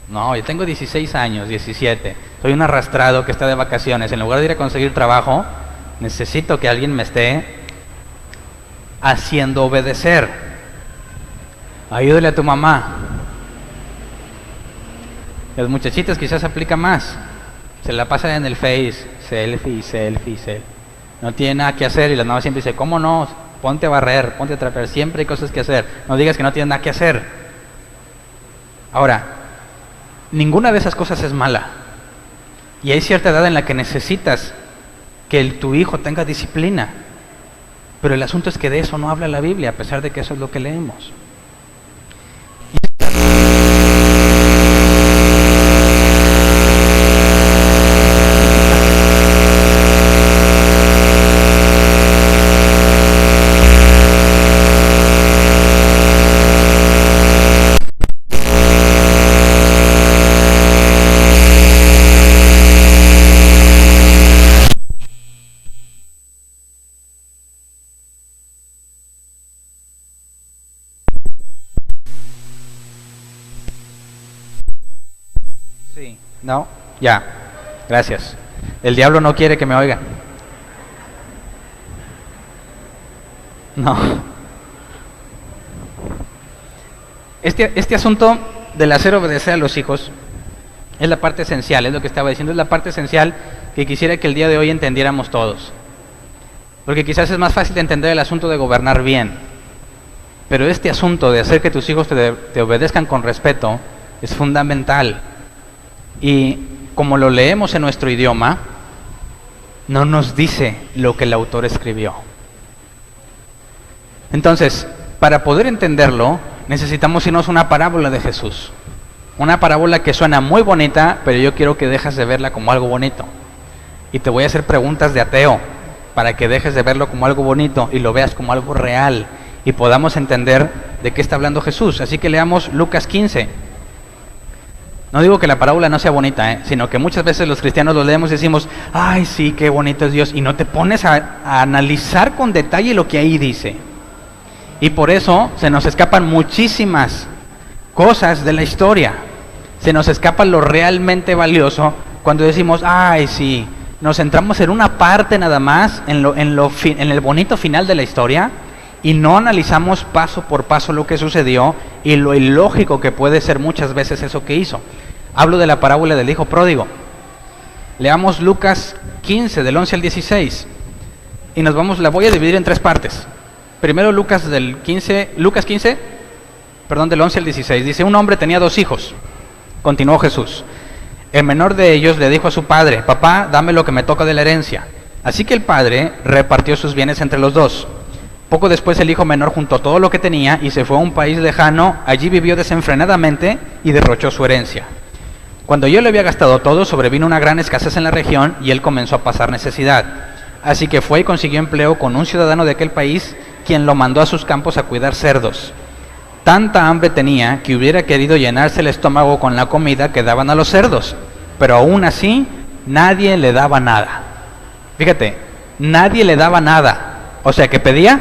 No, yo tengo 16 años, 17. Soy un arrastrado que está de vacaciones. En lugar de ir a conseguir trabajo, necesito que alguien me esté haciendo obedecer. Ayúdale a tu mamá. Las muchachitas quizás aplica más. Se la pasa en el Face, selfie, selfie, selfie. No tiene nada que hacer y la mamá siempre dice, ¿cómo no? Ponte a barrer, ponte a trapear. Siempre hay cosas que hacer. No digas que no tienes nada que hacer. Ahora, ninguna de esas cosas es mala. Y hay cierta edad en la que necesitas que tu hijo tenga disciplina. Pero el asunto es que de eso no habla la Biblia, a pesar de que eso es lo que leemos. Sí. No, ya, gracias. El diablo no quiere que me oigan. No. Este asunto del hacer obedecer a los hijos es la parte esencial, es lo que estaba diciendo, es la parte esencial que quisiera que el día de hoy entendiéramos todos. Porque quizás es más fácil de entender el asunto de gobernar bien. Pero este asunto de hacer que tus hijos te obedezcan con respeto es fundamental. Y como lo leemos en nuestro idioma, no nos dice lo que el autor escribió. Entonces, para poder entenderlo, necesitamos irnos a una parábola de Jesús. Una parábola que suena muy bonita, pero yo quiero que dejes de verla como algo bonito. Y te voy a hacer preguntas de ateo, para que dejes de verlo como algo bonito y lo veas como algo real, y podamos entender de qué está hablando Jesús. Así que leamos Lucas 15. No digo que la parábola no sea bonita, sino que muchas veces los cristianos lo leemos y decimos, ay sí, qué bonito es Dios, y no te pones a analizar con detalle lo que ahí dice. Y por eso se nos escapan muchísimas cosas de la historia. Se nos escapa lo realmente valioso cuando decimos, ay sí, nos centramos en una parte nada más, en el bonito final de la historia, y no analizamos paso por paso lo que sucedió y lo ilógico que puede ser muchas veces eso que hizo. Hablo de la parábola del hijo pródigo. Leamos Lucas 15, del 11 al 16. Y la voy a dividir en tres partes. Primero Lucas 15, del 11 al 16. Dice, un hombre tenía 2 hijos. Continuó Jesús. El menor de ellos le dijo a su padre, papá, dame lo que me toca de la herencia. Así que el padre repartió sus bienes entre los 2. Poco después el hijo menor juntó todo lo que tenía y se fue a un país lejano. Allí vivió desenfrenadamente y derrochó su herencia. Cuando ya lo había gastado todo, sobrevino una gran escasez en la región y él comenzó a pasar necesidad. Así que fue y consiguió empleo con un ciudadano de aquel país, quien lo mandó a sus campos a cuidar cerdos. Tanta hambre tenía que hubiera querido llenarse el estómago con la comida que daban a los cerdos, pero aún así nadie le daba nada. Fíjate, nadie le daba nada. O sea, que pedía,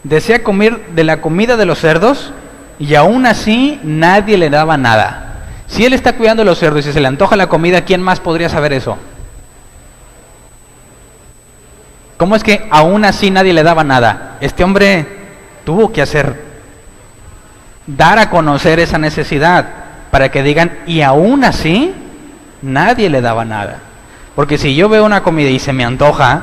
desea comer de la comida de los cerdos y aún así nadie le daba nada. Si él está cuidando los cerdos y se le antoja la comida, ¿quién más podría saber eso? ¿Cómo es que aún así nadie le daba nada? Este hombre tuvo que dar a conocer esa necesidad para que digan, y aún así nadie le daba nada. Porque si yo veo una comida y se me antoja,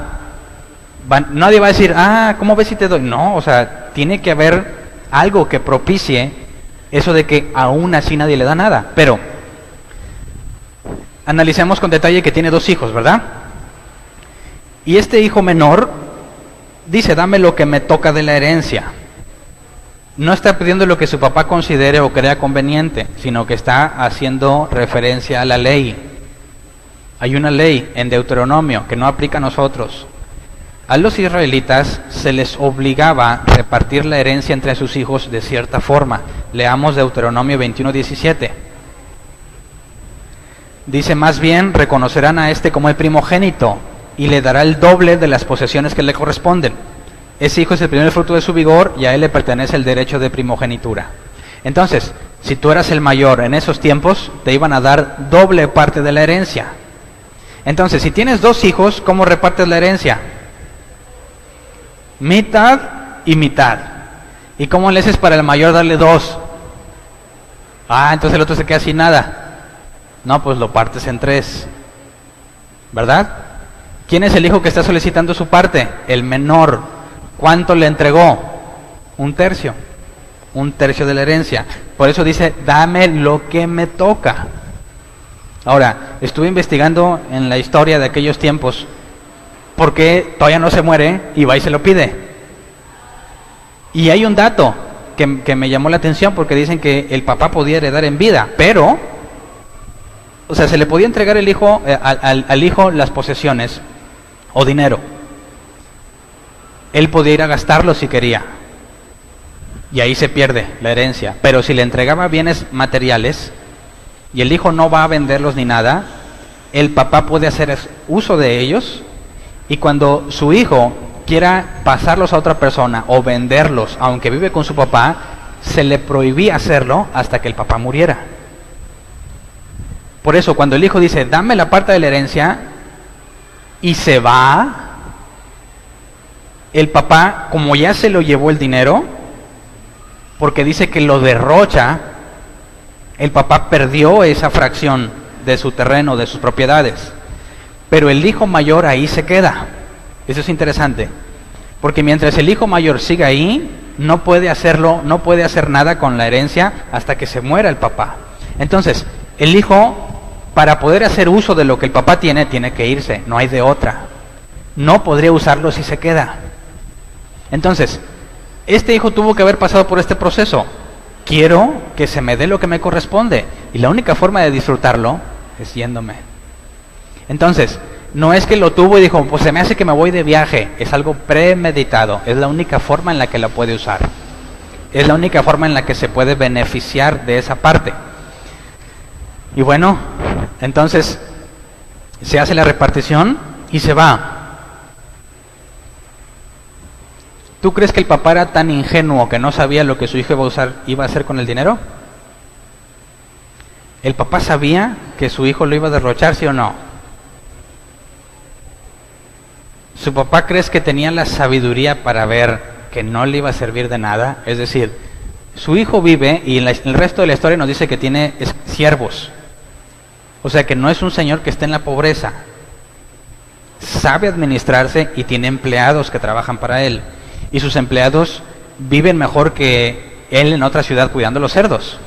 nadie va a decir, ¿cómo ves si te doy? No, o sea, tiene que haber algo que propicie eso de que aún así nadie le da nada. Pero analicemos con detalle que tiene 2 hijos, ¿verdad? Y este hijo menor dice, dame lo que me toca de la herencia. No está pidiendo lo que su papá considere o crea conveniente, sino que está haciendo referencia a la ley. Hay una ley en Deuteronomio que no aplica a nosotros. A los israelitas se les obligaba a repartir la herencia entre sus hijos de cierta forma. Leamos Deuteronomio 21:17. Dice, más bien reconocerán a este como el primogénito y le dará el doble de las posesiones que le corresponden. Ese hijo es el primer fruto de su vigor y a él le pertenece el derecho de primogenitura. Entonces, si tú eras el mayor en esos tiempos, te iban a dar doble parte de la herencia. Entonces, si tienes 2 hijos, ¿cómo repartes la herencia? Mitad y mitad. ¿Y cómo le haces para el mayor darle 2? Entonces el otro se queda sin nada. No, pues lo partes en 3. ¿Verdad? ¿Quién es el hijo que está solicitando su parte? El menor. ¿Cuánto le entregó? 1/3. 1/3 de la herencia. Por eso dice, dame lo que me toca. Ahora, estuve investigando en la historia de aquellos tiempos por qué todavía no se muere y va y se lo pide. Y hay un dato que me llamó la atención porque dicen que el papá podía heredar en vida, pero, o sea, se le podía entregar el hijo, al hijo las posesiones o dinero. Él podía ir a gastarlo si quería. Y ahí se pierde la herencia. Pero si le entregaba bienes materiales y el hijo no va a venderlos ni nada, el papá puede hacer uso de ellos y cuando su hijo quiera pasarlos a otra persona o venderlos, aunque vive con su papá, se le prohibía hacerlo hasta que el papá muriera. Por eso, cuando el hijo dice, dame la parte de la herencia, y se va, el papá, como ya se lo llevó el dinero, porque dice que lo derrocha, el papá perdió esa fracción de su terreno, de sus propiedades. Pero el hijo mayor ahí se queda. Eso es interesante. Porque mientras el hijo mayor siga ahí, no puede hacerlo, no puede hacer nada con la herencia hasta que se muera el papá. Entonces, el hijo, para poder hacer uso de lo que el papá tiene, tiene que irse, no hay de otra. No podría usarlo si se queda. Entonces, este hijo tuvo que haber pasado por este proceso. Quiero que se me dé lo que me corresponde. Y la única forma de disfrutarlo es yéndome. Entonces, no es que lo tuvo y dijo, pues se me hace que me voy de viaje. Es algo premeditado. Es la única forma en la que lo puede usar. Es la única forma en la que se puede beneficiar de esa parte. Y bueno, entonces se hace la repartición y se va. ¿Tú crees que el papá era tan ingenuo que no sabía lo que su hijo iba a hacer con el dinero? ¿El papá sabía que su hijo lo iba a derrochar, sí o no? ¿Su papá crees que tenía la sabiduría para ver que no le iba a servir de nada? Es decir, su hijo vive y el resto de la historia nos dice que tiene siervos. O sea que no es un señor que esté en la pobreza. Sabe administrarse y tiene empleados que trabajan para él. Y sus empleados viven mejor que él en otra ciudad cuidando los cerdos.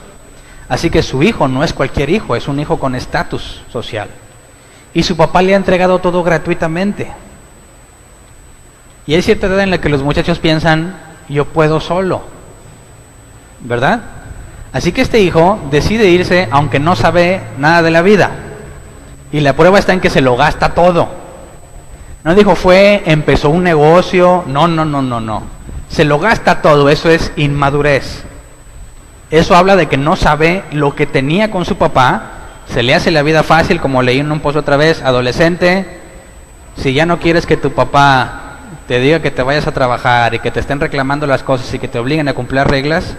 Así que su hijo no es cualquier hijo, es un hijo con estatus social. Y su papá le ha entregado todo gratuitamente. Y hay cierta edad en la que los muchachos piensan, yo puedo solo, ¿verdad? Así que este hijo decide irse aunque no sabe nada de la vida. Y la prueba está en que se lo gasta todo. No dijo empezó un negocio, no. Se lo gasta todo, eso es inmadurez. Eso habla de que no sabe lo que tenía con su papá, se le hace la vida fácil, como leí en un post otra vez, adolescente, si ya no quieres que tu papá te diga que te vayas a trabajar y que te estén reclamando las cosas y que te obliguen a cumplir reglas,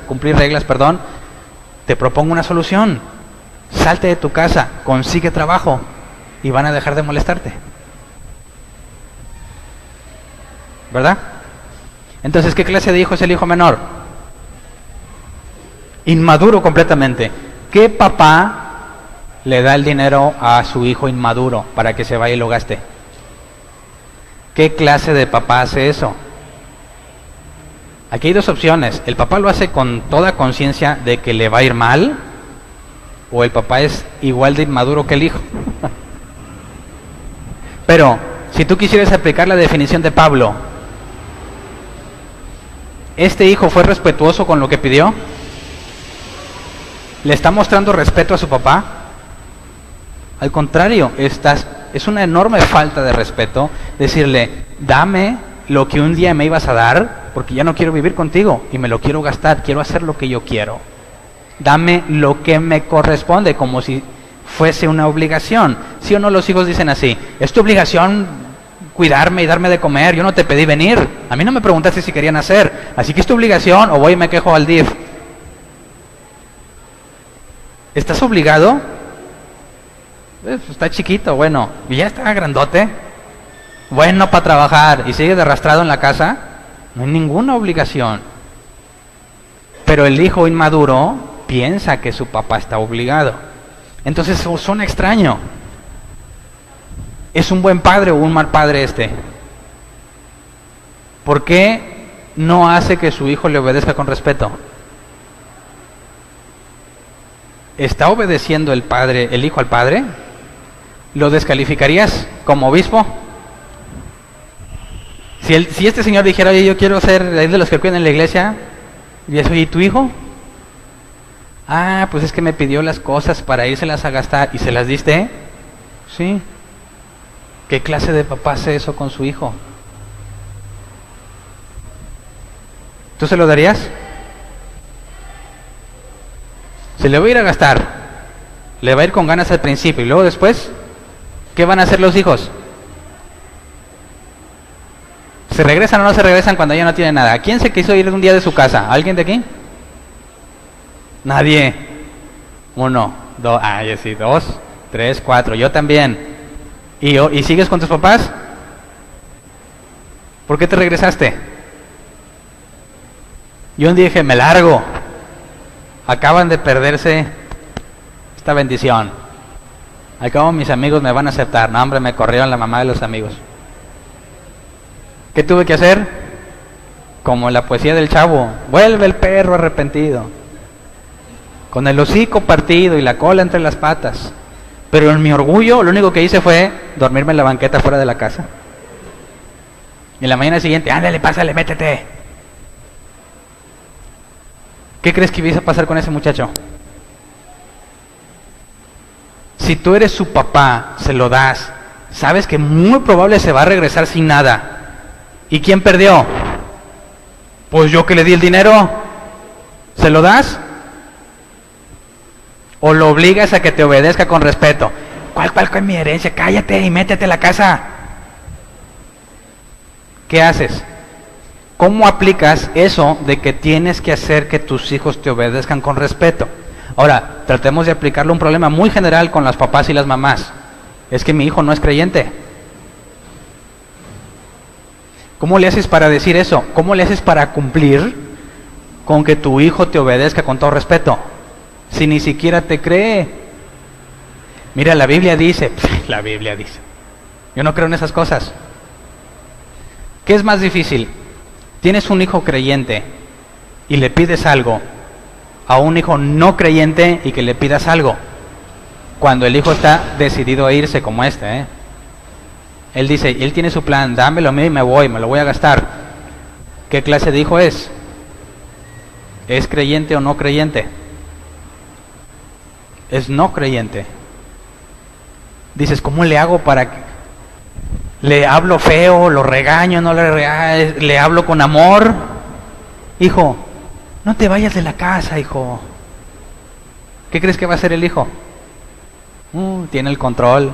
te propongo una solución. Salte de tu casa, consigue trabajo y van a dejar de molestarte. ¿Verdad? Entonces, ¿qué clase de hijo es el hijo menor? Inmaduro completamente. ¿Qué papá le da el dinero a su hijo inmaduro para que se vaya y lo gaste? ¿Qué clase de papá hace eso? Aquí hay 2 opciones. El papá lo hace con toda conciencia de que le va a ir mal, o el papá es igual de inmaduro que el hijo. Pero, si tú quisieras aplicar la definición de Pablo, ¿este hijo fue respetuoso con lo que pidió? ¿Le está mostrando respeto a su papá? Al contrario, es una enorme falta de respeto decirle, dame lo que un día me ibas a dar, porque ya no quiero vivir contigo y me lo quiero gastar, quiero hacer lo que yo quiero. Dame lo que me corresponde, como si fuese una obligación. ¿Sí o no los hijos dicen así? Es tu obligación cuidarme y darme de comer, yo no te pedí venir, a mí no me preguntaste si querían hacer, así que es tu obligación, o voy y me quejo al DIF. ¿Estás obligado? Está chiquito, bueno, y ya está grandote, bueno para trabajar, y sigue arrastrado en la casa, no hay ninguna obligación. Pero el hijo inmaduro piensa que su papá está obligado. Entonces suena extraño. ¿Es un buen padre o un mal padre este? ¿Por qué no hace que su hijo le obedezca con respeto? ¿Está obedeciendo el hijo al padre? ¿Lo descalificarías como obispo? Si este señor dijera, oye, yo quiero ser de los que cuidan en la iglesia, y eso, ¿y tu hijo? Ah, pues es que me pidió las cosas para írselas a gastar, ¿y se las diste? Sí. ¿Qué clase de papá hace eso con su hijo? ¿Tú se lo darías? Se le va a ir a gastar, le va a ir con ganas al principio, y luego después, ¿qué van a hacer los hijos? ¿Se regresan o no se regresan cuando ya no tienen nada? ¿Quién se quiso ir un día de su casa? ¿Alguien de aquí? Nadie. 1, 2, sí, 2, 3, 4, yo también. ¿Y sigues con tus papás? ¿Por qué te regresaste? Yo un día dije, me largo. Acaban de perderse esta bendición. Al cabo mis amigos me van a aceptar. No, hombre, me corrieron la mamá de los amigos. ¿Qué tuve que hacer? Como la poesía del Chavo. Vuelve el perro arrepentido, con el hocico partido y la cola entre las patas. Pero en mi orgullo, lo único que hice fue dormirme en la banqueta fuera de la casa. Y en la mañana siguiente, ándale, pásale, métete. ¿Qué crees que iba a pasar con ese muchacho? Si tú eres su papá, se lo das, sabes que muy probable se va a regresar sin nada. ¿Y quién perdió? Pues yo que le di el dinero. ¿Se lo das? ¿O lo obligas a que te obedezca con respeto? ¿Cuál es mi herencia? Cállate y métete a la casa. ¿Qué haces? ¿Cómo aplicas eso de que tienes que hacer que tus hijos te obedezcan con respeto? Ahora, tratemos de aplicarlo a un problema muy general con las papás y las mamás. Es que mi hijo no es creyente. ¿Cómo le haces para decir eso? ¿Cómo le haces para cumplir con que tu hijo te obedezca con todo respeto? Si ni siquiera te cree. Mira, la Biblia dice, yo no creo en esas cosas. ¿Qué es más difícil? ¿Tienes un hijo creyente y le pides algo a un hijo no creyente y que le pidas algo? Cuando el hijo está decidido a irse como este, Él dice, él tiene su plan, dámelo a mí y me lo voy a gastar. ¿Qué clase de hijo es? ¿Es creyente o no creyente? Es no creyente. Dices, ¿cómo le hago para que le hablo feo, lo regaño, no le hablo con amor? Hijo, no te vayas de la casa, hijo. ¿Qué crees que va a hacer el hijo? Tiene el control.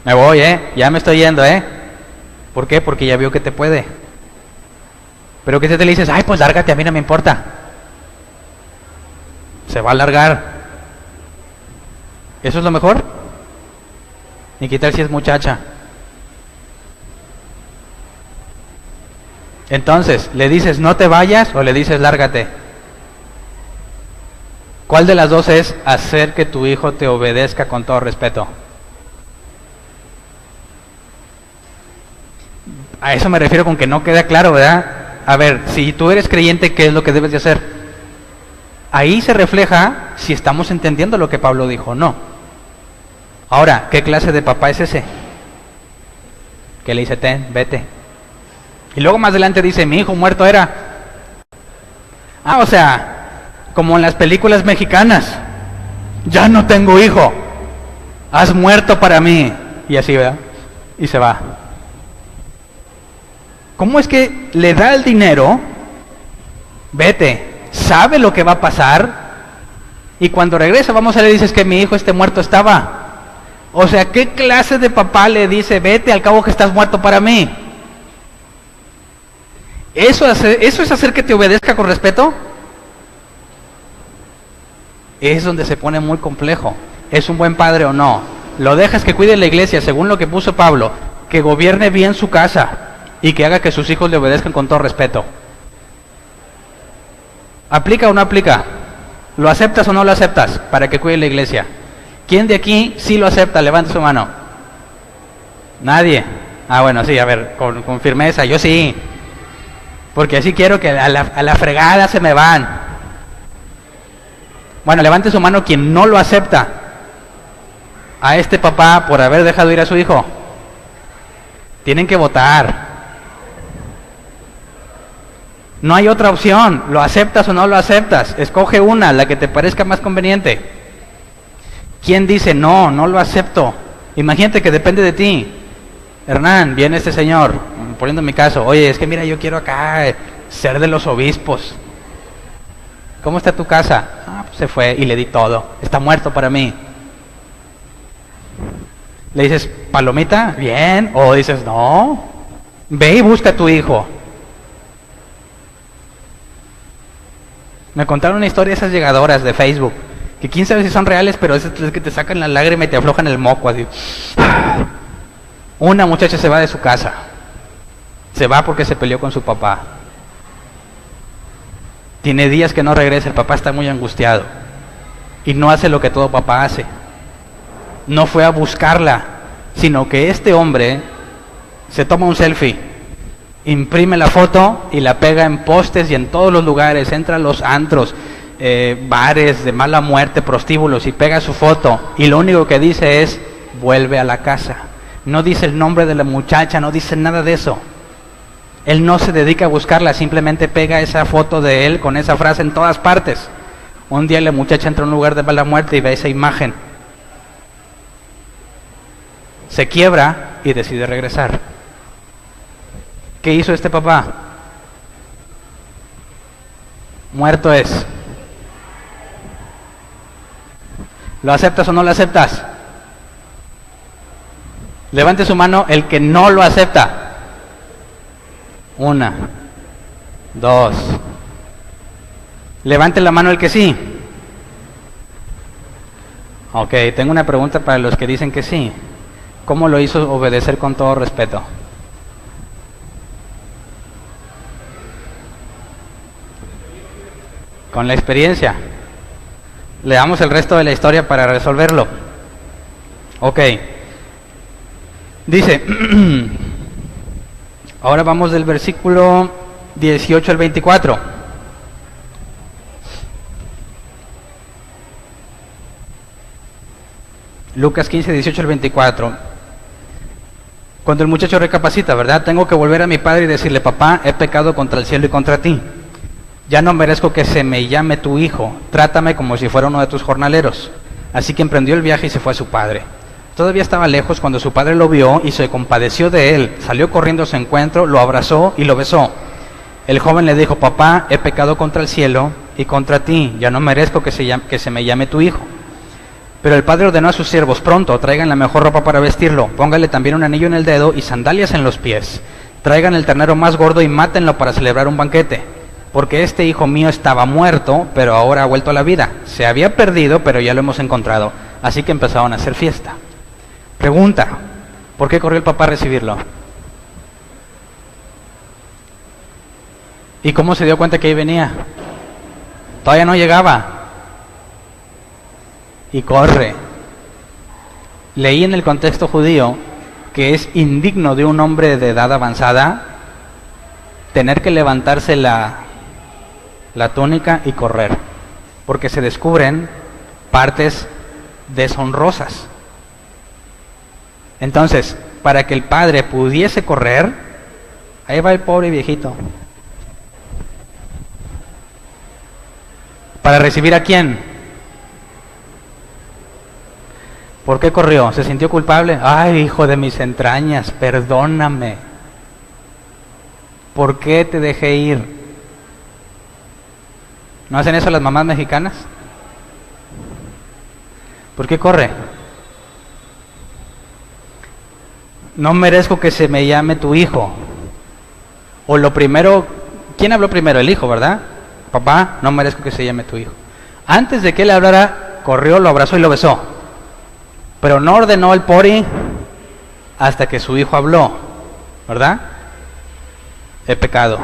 Me voy, ya me estoy yendo, ¿Por qué? Porque ya vio que te puede. Pero que te le dices, ay, pues lárgate, a mí no me importa. Se va a largar. ¿Eso es lo mejor? Ni quitar si es muchacha. Entonces, ¿le dices no te vayas o le dices lárgate? ¿Cuál de las dos es hacer que tu hijo te obedezca con todo respeto? A eso me refiero con que no queda claro, ¿verdad? A ver, si tú eres creyente, ¿qué es lo que debes de hacer? Ahí se refleja si estamos entendiendo lo que Pablo dijo o no. Ahora, ¿qué clase de papá es ese? que le dice, ten, vete. Y luego más adelante dice, mi hijo muerto era. O sea, como en las películas mexicanas, ya no tengo hijo, has muerto para mí. Y así, ¿verdad? Y se va. ¿Cómo es que le da el dinero? Vete, sabe lo que va a pasar, y cuando regresa, vamos a le dices que mi hijo muerto estaba. O sea, ¿qué clase de papá le dice, vete, al cabo que estás muerto para mí? ¿Eso es hacer que te obedezca con respeto? Es donde se pone muy complejo. ¿Es un buen padre o no? Lo dejas que cuide la iglesia, según lo que puso Pablo, que gobierne bien su casa y que haga que sus hijos le obedezcan con todo respeto. ¿Aplica o no aplica? ¿Lo aceptas o no lo aceptas para que cuide la iglesia? ¿Quién de aquí sí lo acepta? Levante su mano. ¿Nadie? Bueno, sí, a ver, con firmeza, yo sí. Porque así quiero que a la fregada se me van. Bueno, levante su mano quien no lo acepta a este papá por haber dejado ir a su hijo. Tienen que votar. No hay otra opción. ¿Lo aceptas o no lo aceptas? Escoge una, la que te parezca más conveniente. ¿Quién dice no, no lo acepto? Imagínate que depende de ti. Hernán, viene este señor, poniendo mi caso. Oye, es que mira, yo quiero acá ser de los obispos. ¿Cómo está tu casa? Pues se fue y le di todo. Está muerto para mí. Le dices, palomita, bien. O dices, no, ve y busca a tu hijo. Me contaron una historia de esas llegadoras de Facebook, que quién sabe si son reales, pero es que te sacan la lágrima y te aflojan el moco así. Una muchacha se va de su casa. Se va porque se peleó con su papá. Tiene días que no regresa, el papá está muy angustiado. Y no hace lo que todo papá hace. No fue a buscarla, sino que este hombre se toma un selfie, imprime la foto y la pega en postes y en todos los lugares, entra a los antros, bares de mala muerte, prostíbulos, y pega su foto, y lo único que dice es, vuelve a la casa. No dice el nombre de la muchacha, no dice nada de eso. Él no se dedica a buscarla, simplemente pega esa foto de él con esa frase en todas partes. Un día la muchacha entra a un lugar de mala muerte y ve esa imagen. Se quiebra y decide regresar. ¿Qué hizo este papá? Muerto es. ¿Lo aceptas o no lo aceptas? Levante su mano el que no lo acepta. 1, 2. Levante la mano el que sí. Ok, tengo una pregunta para los que dicen que sí. ¿Cómo lo hizo obedecer con todo respeto? Con la experiencia. Leamos el resto de la historia para resolverlo. Ok. Dice, ahora vamos del versículo 18 al 24. Lucas 15, 18 al 24. Cuando el muchacho recapacita, ¿verdad? Tengo que volver a mi padre y decirle, papá, he pecado contra el cielo y contra ti. Ya no merezco que se me llame tu hijo. Trátame como si fuera uno de tus jornaleros. Así que emprendió el viaje y se fue a su padre. Todavía estaba lejos cuando su padre lo vio y se compadeció de él. Salió corriendo a su encuentro, lo abrazó y lo besó. El joven le dijo, papá, he pecado contra el cielo y contra ti. Ya no merezco que se me llame tu hijo. Pero el padre ordenó a sus siervos, pronto, traigan la mejor ropa para vestirlo, póngale también un anillo en el dedo y sandalias en los pies. Traigan el ternero más gordo y mátenlo para celebrar un banquete. Porque este hijo mío estaba muerto, pero ahora ha vuelto a la vida. Se había perdido, pero ya lo hemos encontrado. Así que empezaron a hacer fiesta. Pregunta, ¿por qué corrió el papá a recibirlo? ¿Y cómo se dio cuenta que ahí venía? Todavía no llegaba. Y corre. Leí en el contexto judío que es indigno de un hombre de edad avanzada tener que levantarse la túnica y correr, porque se descubren partes deshonrosas. Entonces, para que el padre pudiese correr. Ahí va el pobre viejito. ¿Para recibir a quién? ¿Por qué corrió? ¿Se sintió culpable? Ay, hijo de mis entrañas, perdóname. ¿Por qué te dejé ir? ¿No hacen eso las mamás mexicanas? ¿Por qué corre? No merezco que se me llame tu hijo. O lo primero, ¿quién habló primero? El hijo, ¿verdad? Papá, no merezco que se llame tu hijo. Antes de que él hablara, corrió, lo abrazó y lo besó. Pero no ordenó el pori hasta que su hijo habló, ¿verdad? He pecado,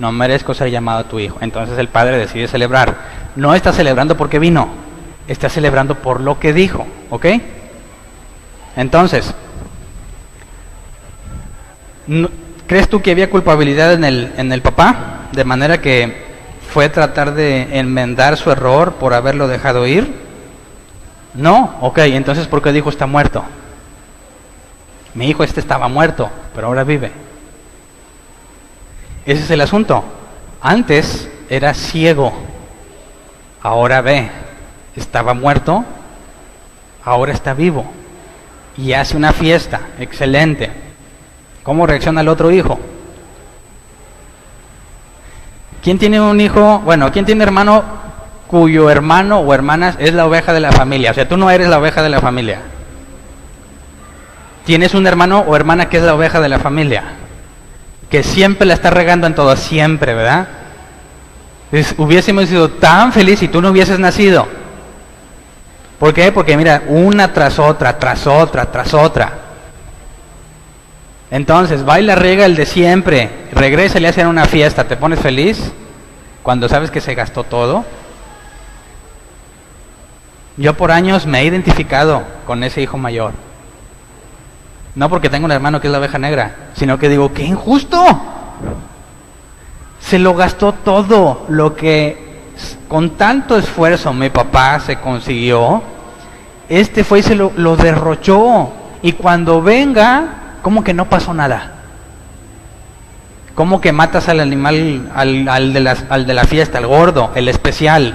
no merezco ser llamado tu hijo. Entonces el padre decide celebrar. No está celebrando porque vino, está celebrando por lo que dijo, ¿ok? Entonces, ¿crees tú que había culpabilidad en el papá? De manera que fue tratar de enmendar su error por haberlo dejado ir. No, ok, entonces ¿por qué dijo está muerto? Mi hijo estaba muerto, pero ahora vive. Ese es el asunto. Antes era ciego, ahora ve. Estaba muerto, ahora está vivo. Y hace una fiesta, excelente. ¿Cómo reacciona el otro hijo? ¿Quién tiene un hijo? Bueno, ¿quién tiene hermano cuyo hermano o hermana es la oveja de la familia? O sea, tú no eres la oveja de la familia. Tienes un hermano o hermana que es la oveja de la familia, que siempre la está regando en todo, siempre, ¿verdad? Hubiésemos sido tan felices si tú no hubieses nacido. ¿Por qué? Porque mira, una tras otra, tras otra, tras otra. Entonces, va y la riega el de siempre, regresa y le hacen una fiesta. ¿Te pones feliz cuando sabes que se gastó todo? Yo por años me he identificado con ese hijo mayor. No porque tengo un hermano que es la oveja negra, sino que digo, ¡qué injusto! Se lo gastó todo, lo que con tanto esfuerzo mi papá se consiguió, fue y se lo derrochó. Y cuando venga, ¿cómo que no pasó nada? ¿Cómo que matas al animal, al de la fiesta, al gordo, el especial?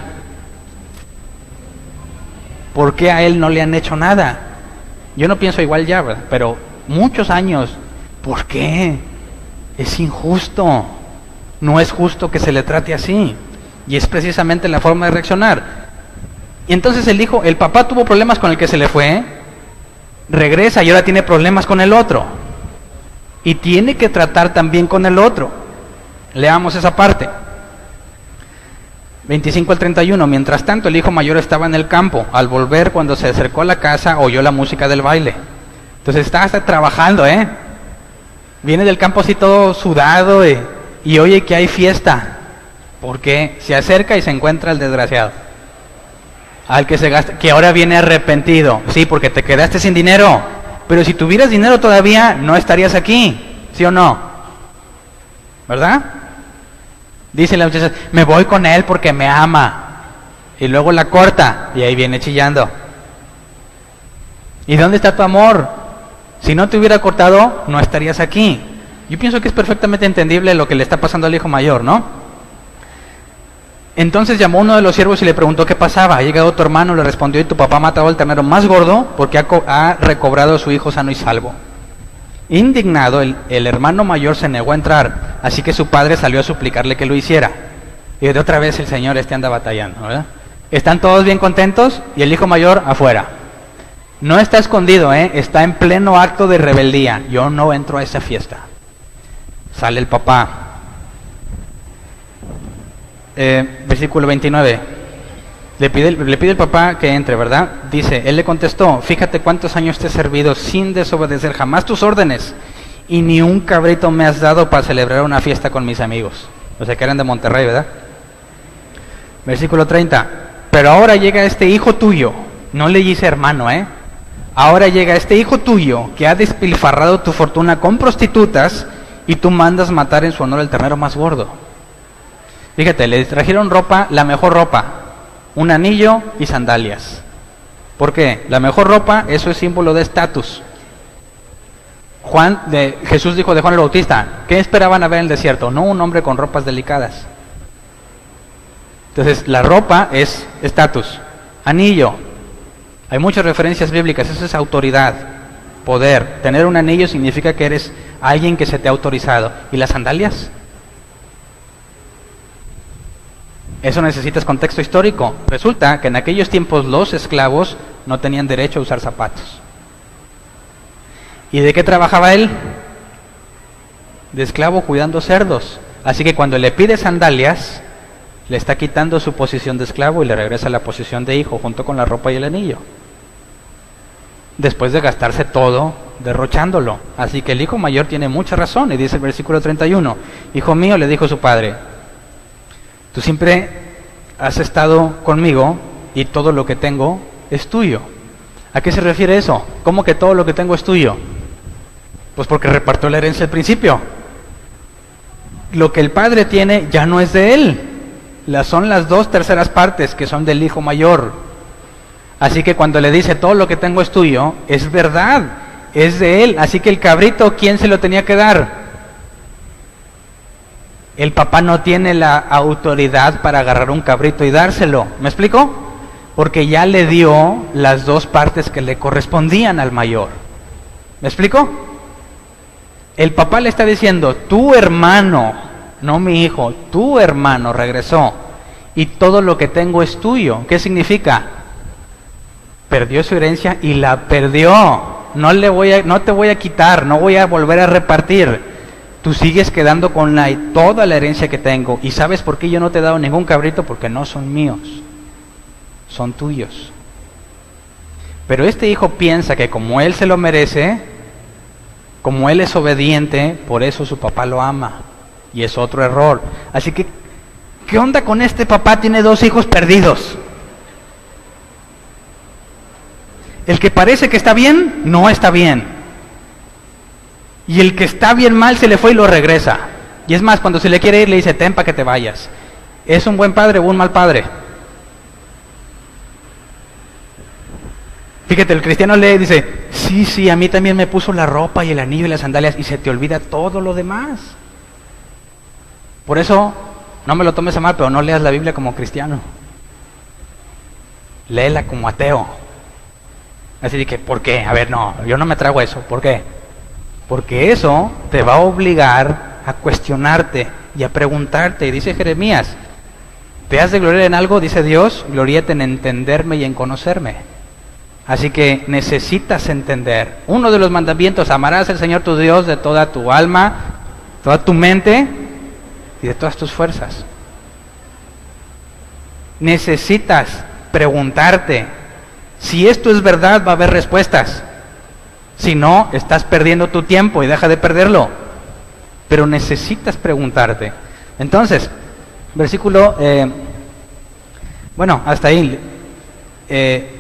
¿Por qué a él no le han hecho nada? Yo no pienso igual ya, ¿verdad? Pero muchos años. ¿Por qué? Es injusto. No es justo que se le trate así. Y es precisamente la forma de reaccionar. Y entonces el papá tuvo problemas con el que se le fue, regresa y ahora tiene problemas con el otro. Y tiene que tratar también con el otro. Leamos esa parte. 25 al 31. Mientras tanto, el hijo mayor estaba en el campo. Al volver, cuando se acercó a la casa, oyó la música del baile. Entonces está hasta trabajando, Viene del campo así todo sudado, y oye que hay fiesta. ¿Por qué? Se acerca y se encuentra el desgraciado. Al que se gasta, que ahora viene arrepentido. Sí, porque te quedaste sin dinero. Pero si tuvieras dinero todavía, no estarías aquí. ¿Sí o no? ¿Verdad? Dice la muchacha, me voy con él porque me ama. Y luego la corta y ahí viene chillando. ¿Y dónde está tu amor? Si no te hubiera cortado, no estarías aquí. Yo pienso que es perfectamente entendible lo que le está pasando al hijo mayor, ¿no? Entonces llamó uno de los siervos y le preguntó qué pasaba. Ha llegado tu hermano, le respondió, y tu papá ha matado al ternero más gordo porque ha recobrado a su hijo sano y salvo. Indignado, el hermano mayor se negó a entrar, así que su padre salió a suplicarle que lo hiciera. Y de otra vez el señor anda batallando, ¿verdad? Están todos bien contentos y el hijo mayor afuera. No está escondido, está en pleno acto de rebeldía. Yo no entro a esa fiesta. Sale el papá. Versículo 29. Le pide el papá que entre, ¿verdad? Dice, él le contestó, fíjate cuántos años te he servido sin desobedecer jamás tus órdenes, y ni un cabrito me has dado para celebrar una fiesta con mis amigos. O sea que eran de Monterrey, ¿verdad? Versículo 30. Pero ahora llega este hijo tuyo, no le dice hermano, ahora llega este hijo tuyo que ha despilfarrado tu fortuna con prostitutas, y tú mandas matar en su honor el ternero más gordo. Fíjate, le trajeron ropa, la mejor ropa, un anillo y sandalias. ¿Por qué? La mejor ropa, eso es símbolo de estatus. Jesús dijo de Juan el Bautista, ¿qué esperaban a ver en el desierto? No un hombre con ropas delicadas. Entonces, la ropa es estatus. Anillo. Hay muchas referencias bíblicas, eso es autoridad, poder. Tener un anillo significa que eres alguien que se te ha autorizado. ¿Y las sandalias? Eso necesitas contexto histórico. Resulta que en aquellos tiempos los esclavos no tenían derecho a usar zapatos. ¿Y de qué trabajaba él? De esclavo cuidando cerdos. Así que cuando le pide sandalias, le está quitando su posición de esclavo y le regresa a la posición de hijo junto con la ropa y el anillo. Después de gastarse todo derrochándolo. Así que el hijo mayor tiene mucha razón y dice el versículo 31, hijo mío, le dijo su padre, tú siempre has estado conmigo y todo lo que tengo es tuyo. ¿A qué se refiere eso? ¿Cómo que todo lo que tengo es tuyo? Pues porque repartió la herencia al principio. Lo que el padre tiene ya no es de él. Son las 2/3 partes que son del hijo mayor. Así que cuando le dice todo lo que tengo es tuyo, es verdad, es de él. Así que el cabrito, ¿quién se lo tenía que dar? El papá no tiene la autoridad para agarrar un cabrito y dárselo. ¿Me explico? Porque ya le dio las 2 partes que le correspondían al mayor. ¿Me explico? El papá le está diciendo, tu hermano, no mi hijo, tu hermano regresó y todo lo que tengo es tuyo. ¿Qué significa? Perdió su herencia y la perdió. No te voy a quitar, no voy a volver a repartir. Tú sigues quedando con toda la herencia que tengo. ¿Y sabes por qué yo no te he dado ningún cabrito? Porque no son míos, son tuyos. Pero este hijo piensa que como él se lo merece, como él es obediente, por eso su papá lo ama. Y es otro error. Así que, ¿qué onda con este papá? Tiene 2 hijos perdidos. El que parece que está bien, no está bien. Y el que está bien mal se le fue y lo regresa. Y es más, cuando se le quiere ir, le dice, ten para que te vayas. ¿Es un buen padre o un mal padre? Fíjate, el cristiano lee y dice, sí, a mí también me puso la ropa y el anillo y las sandalias, y se te olvida todo lo demás. Por eso, no me lo tomes a mal, pero no leas la Biblia como cristiano. Léela como ateo. Así de que, ¿por qué? A ver, no, yo no me trago eso. ¿Por qué? Porque eso te va a obligar a cuestionarte y a preguntarte. Y dice Jeremías, ¿te has de gloriar en algo? Dice Dios, gloríate en entenderme y en conocerme. Así que necesitas entender. Uno de los mandamientos, amarás al Señor tu Dios de toda tu alma, toda tu mente y de todas tus fuerzas. Necesitas preguntarte. Si esto es verdad, va a haber respuestas. Si no, estás perdiendo tu tiempo y deja de perderlo. Pero necesitas preguntarte. Entonces, versículo, hasta ahí.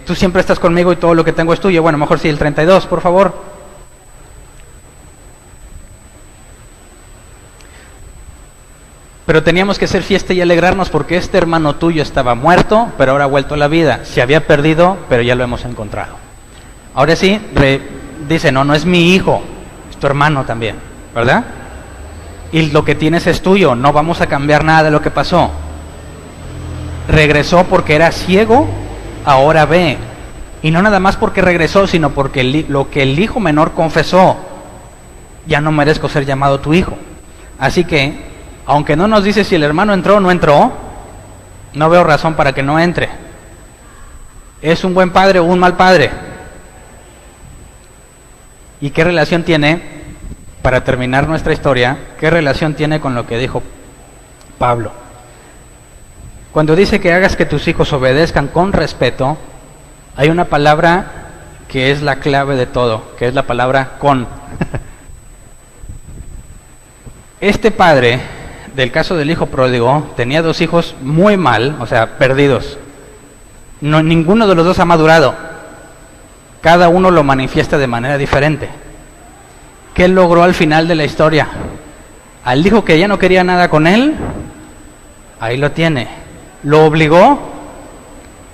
Tú siempre estás conmigo y todo lo que tengo es tuyo. Bueno, mejor sí, el 32, por favor. Pero teníamos que hacer fiesta y alegrarnos porque este hermano tuyo estaba muerto, pero ahora ha vuelto a la vida. Se había perdido, pero ya lo hemos encontrado. Ahora sí, dice, no es mi hijo, es tu hermano también, ¿verdad? Y lo que tienes es tuyo, no vamos a cambiar nada de lo que pasó. Regresó porque era ciego, ahora ve. Y no nada más porque regresó, sino porque lo que el hijo menor confesó, ya no merezco ser llamado tu hijo. Así que, aunque no nos dice si el hermano entró o no entró, no veo razón para que no entre. ¿Es un buen padre o un mal padre? ¿Y qué relación tiene, para terminar nuestra historia, qué relación tiene con lo que dijo Pablo? Cuando dice que hagas que tus hijos obedezcan con respeto, hay una palabra que es la clave de todo, que es la palabra con. Este padre, del caso del hijo pródigo, tenía 2 hijos muy mal, o sea, perdidos. Ninguno de los 2 ha madurado. Cada uno lo manifiesta de manera diferente. ¿Qué logró al final de la historia? Al hijo que ya no quería nada con él, ahí lo tiene. ¿Lo obligó?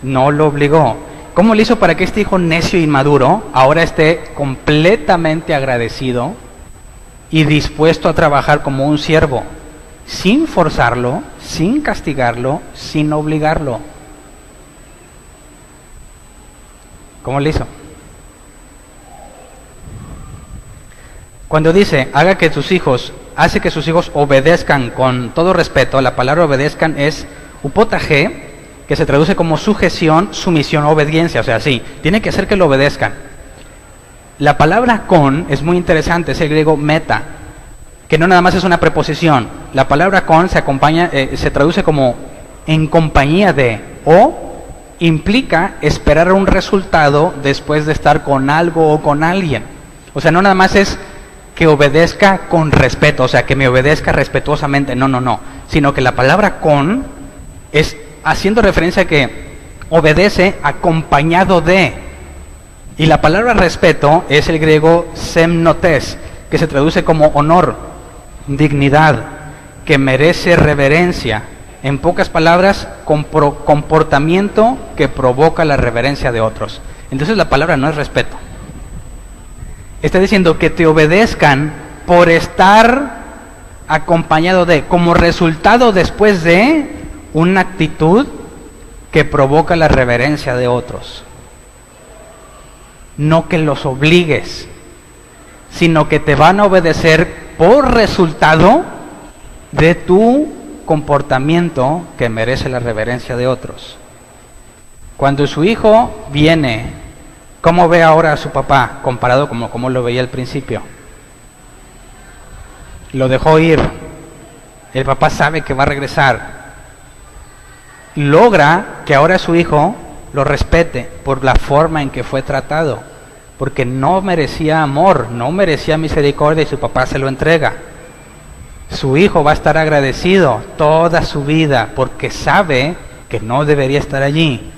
No lo obligó. ¿Cómo le hizo para que este hijo necio e inmaduro ahora esté completamente agradecido y dispuesto a trabajar como un siervo, sin forzarlo, sin castigarlo, sin obligarlo? ¿Cómo le hizo? Cuando dice, hace que sus hijos obedezcan con todo respeto, la palabra obedezcan es upotaje, que se traduce como sujeción, sumisión, obediencia, o sea, sí, tiene que hacer que lo obedezcan. La palabra con es muy interesante, es el griego meta, que no nada más es una preposición. La palabra con se traduce como en compañía de, o implica esperar un resultado después de estar con algo o con alguien. O sea, no nada más es que obedezca con respeto, o sea, que me obedezca respetuosamente, no, sino que la palabra con es haciendo referencia a que obedece acompañado de. Y la palabra respeto es el griego semnotes, que se traduce como honor, dignidad, que merece reverencia. En pocas palabras, comportamiento que provoca la reverencia de otros. Entonces la palabra no es respeto. Está diciendo que te obedezcan por estar acompañado de, como resultado después de una actitud que provoca la reverencia de otros. No que los obligues, sino que te van a obedecer por resultado de tu comportamiento que merece la reverencia de otros. Cuando su hijo viene, ¿cómo ve ahora a su papá comparado como lo veía al principio? Lo dejó ir. El papá sabe que va a regresar. Logra que ahora su hijo lo respete por la forma en que fue tratado, porque no merecía amor, no merecía misericordia y su papá se lo entrega. Su hijo va a estar agradecido toda su vida porque sabe que no debería estar allí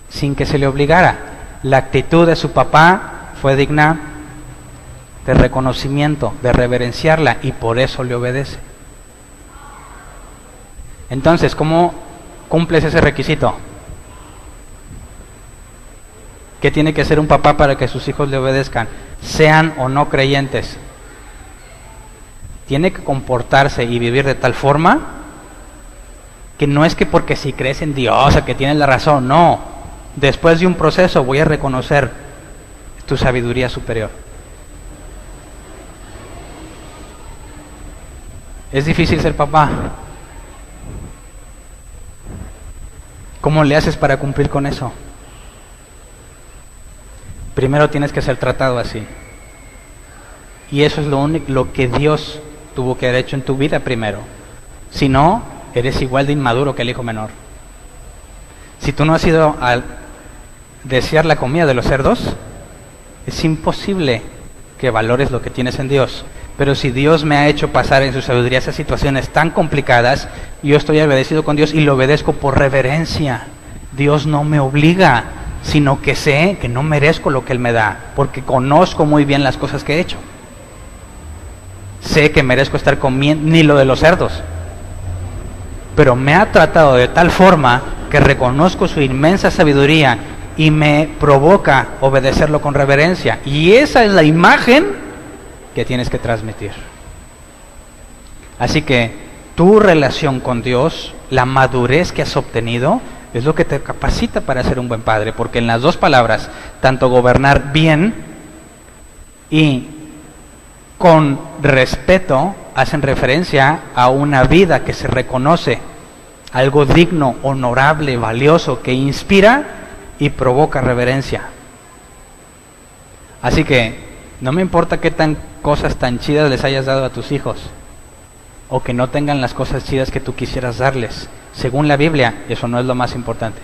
sin que se le obligara. La actitud de su papá fue digna de reconocimiento, de reverenciarla, y por eso le obedece. Entonces, ¿cómo cumples ese requisito? ¿Qué tiene que hacer un papá para que sus hijos le obedezcan? Sean o no creyentes. Tiene que comportarse y vivir de tal forma que no es que porque si crees en Dios o que tienes la razón, no. Después de un proceso voy a reconocer tu sabiduría superior. Es difícil ser papá. ¿Cómo le haces para cumplir con eso? Primero tienes que ser tratado así. Y eso es lo que Dios tuvo que haber hecho en tu vida primero. Si no, eres igual de inmaduro que el hijo menor. Si tú no has ido a desear la comida de los cerdos, es imposible que valores lo que tienes en Dios. Pero si Dios me ha hecho pasar en su sabiduría esas situaciones tan complicadas, yo estoy agradecido con Dios y lo obedezco por reverencia. Dios no me obliga, sino que sé que no merezco lo que Él me da, porque conozco muy bien las cosas que he hecho. Sé que merezco estar comiendo, ni lo de los cerdos, pero me ha tratado de tal forma que reconozco su inmensa sabiduría y me provoca obedecerlo con reverencia. Y esa es la imagen que tienes que transmitir. Así que tu relación con Dios, la madurez que has obtenido, es lo que te capacita para ser un buen padre, porque en las dos palabras, tanto gobernar bien y con respeto, hacen referencia a una vida que se reconoce, algo digno, honorable, valioso, que inspira y provoca reverencia. Así que no me importa qué cosas tan chidas les hayas dado a tus hijos, o que no tengan las cosas chidas que tú quisieras darles. Según la Biblia, eso no es lo más importante.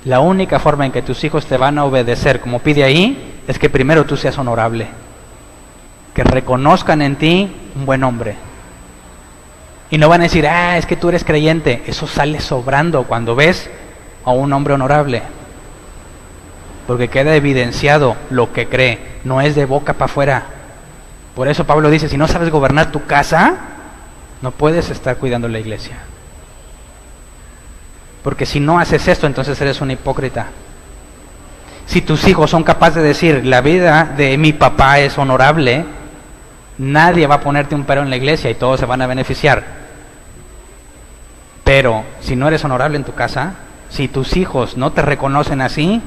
La única forma en que tus hijos te van a obedecer, como pide ahí, es que primero tú seas honorable, que reconozcan en ti un buen hombre. Y no van a decir, es que tú eres creyente. Eso sale sobrando cuando ves a un hombre honorable, porque queda evidenciado lo que cree, no es de boca para afuera. Por eso Pablo dice, si no sabes gobernar tu casa, no puedes estar cuidando la iglesia. Porque si no haces esto, entonces eres un hipócrita. Si tus hijos son capaces de decir, la vida de mi papá es honorable, nadie va a ponerte un pero en la iglesia y todos se van a beneficiar. Pero si no eres honorable en tu casa, si tus hijos no te reconocen así,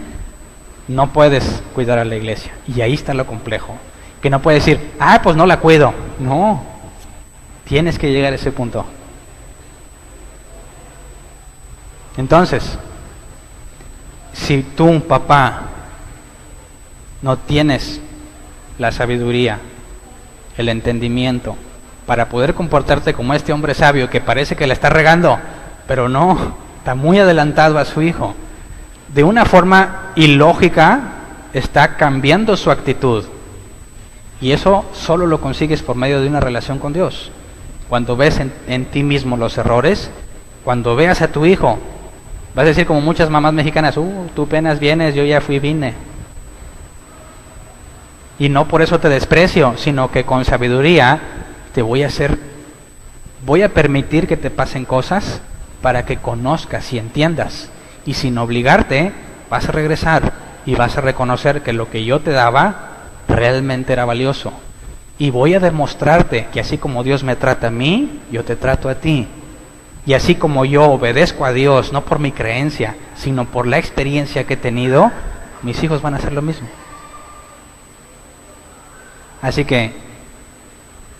no puedes cuidar a la iglesia. Y ahí está lo complejo. Que no puedes decir, pues no la cuido. No, tienes que llegar a ese punto. Entonces, si tú, papá, no tienes la sabiduría, el entendimiento, para poder comportarte como este hombre sabio que parece que la está regando, pero no, está muy adelantado a su hijo, de una forma ilógica está cambiando su actitud. Y eso solo lo consigues por medio de una relación con Dios. Cuando ves en ti mismo los errores, cuando veas a tu hijo, vas a decir como muchas mamás mexicanas, tú apenas vienes, yo ya vine. Y no por eso te desprecio, sino que con sabiduría te voy a permitir que te pasen cosas para que conozcas y entiendas. Y sin obligarte, vas a regresar y vas a reconocer que lo que yo te daba realmente era valioso. Y voy a demostrarte que así como Dios me trata a mí, yo te trato a ti. Y así como yo obedezco a Dios, no por mi creencia, sino por la experiencia que he tenido, mis hijos van a hacer lo mismo. Así que,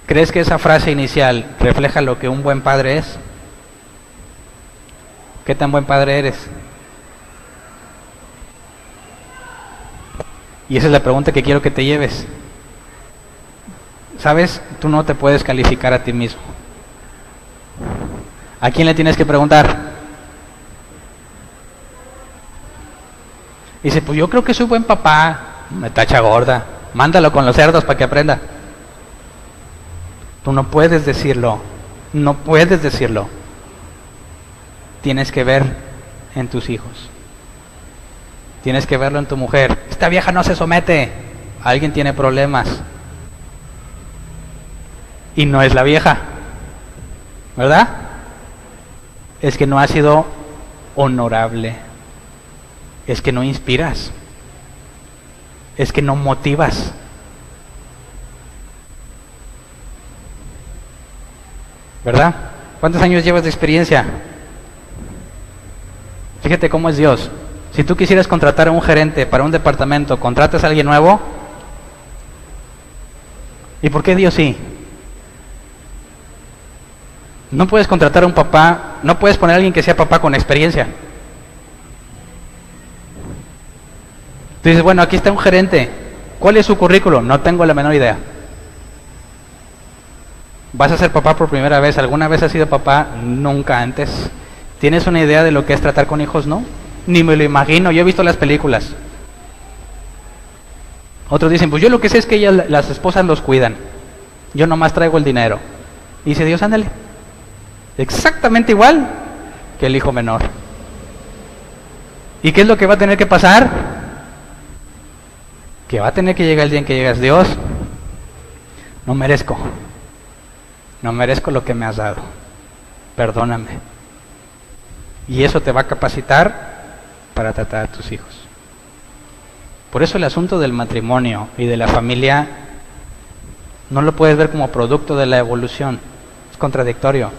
¿crees que esa frase inicial refleja lo que un buen padre es? ¿Qué tan buen padre eres? Y esa es la pregunta que quiero que te lleves. ¿Sabes? Tú no te puedes calificar a ti mismo. ¿A quién le tienes que preguntar? Dice, pues yo creo que soy buen papá. Me tacha gorda. Mándalo con los cerdos para que aprenda. Tú no puedes decirlo. No puedes decirlo. Tienes que ver en tus hijos. Tienes que verlo en tu mujer. Esta vieja no se somete. Alguien tiene problemas. Y no es la vieja. ¿Verdad? Es que no has sido honorable. Es que no inspiras. Es que no motivas. ¿Verdad? ¿Cuántos años llevas de experiencia? Fíjate cómo es Dios. Si tú quisieras contratar a un gerente para un departamento, ¿contratas a alguien nuevo? ¿Y por qué Dios sí? No puedes contratar a un papá, no puedes poner a alguien que sea papá con experiencia. Tú dices, bueno, aquí está un gerente. ¿Cuál es su currículo? No tengo la menor idea. ¿Vas a ser papá por primera vez? ¿Alguna vez has sido papá? Nunca antes. ¿Tienes una idea de lo que es tratar con hijos? No. Ni me lo imagino, yo he visto las películas. Otros dicen, pues yo lo que sé es que las esposas los cuidan. Yo nomás traigo el dinero. Y dice Dios, ándale. Exactamente igual que el hijo menor. ¿Y qué es lo que va a tener que pasar? Que va a tener que llegar el día en que llegas, Dios, no merezco lo que me has dado, perdóname. Y eso te va a capacitar para tratar a tus hijos. Por eso el asunto del matrimonio y de la familia no lo puedes ver como producto de la evolución, es contradictorio.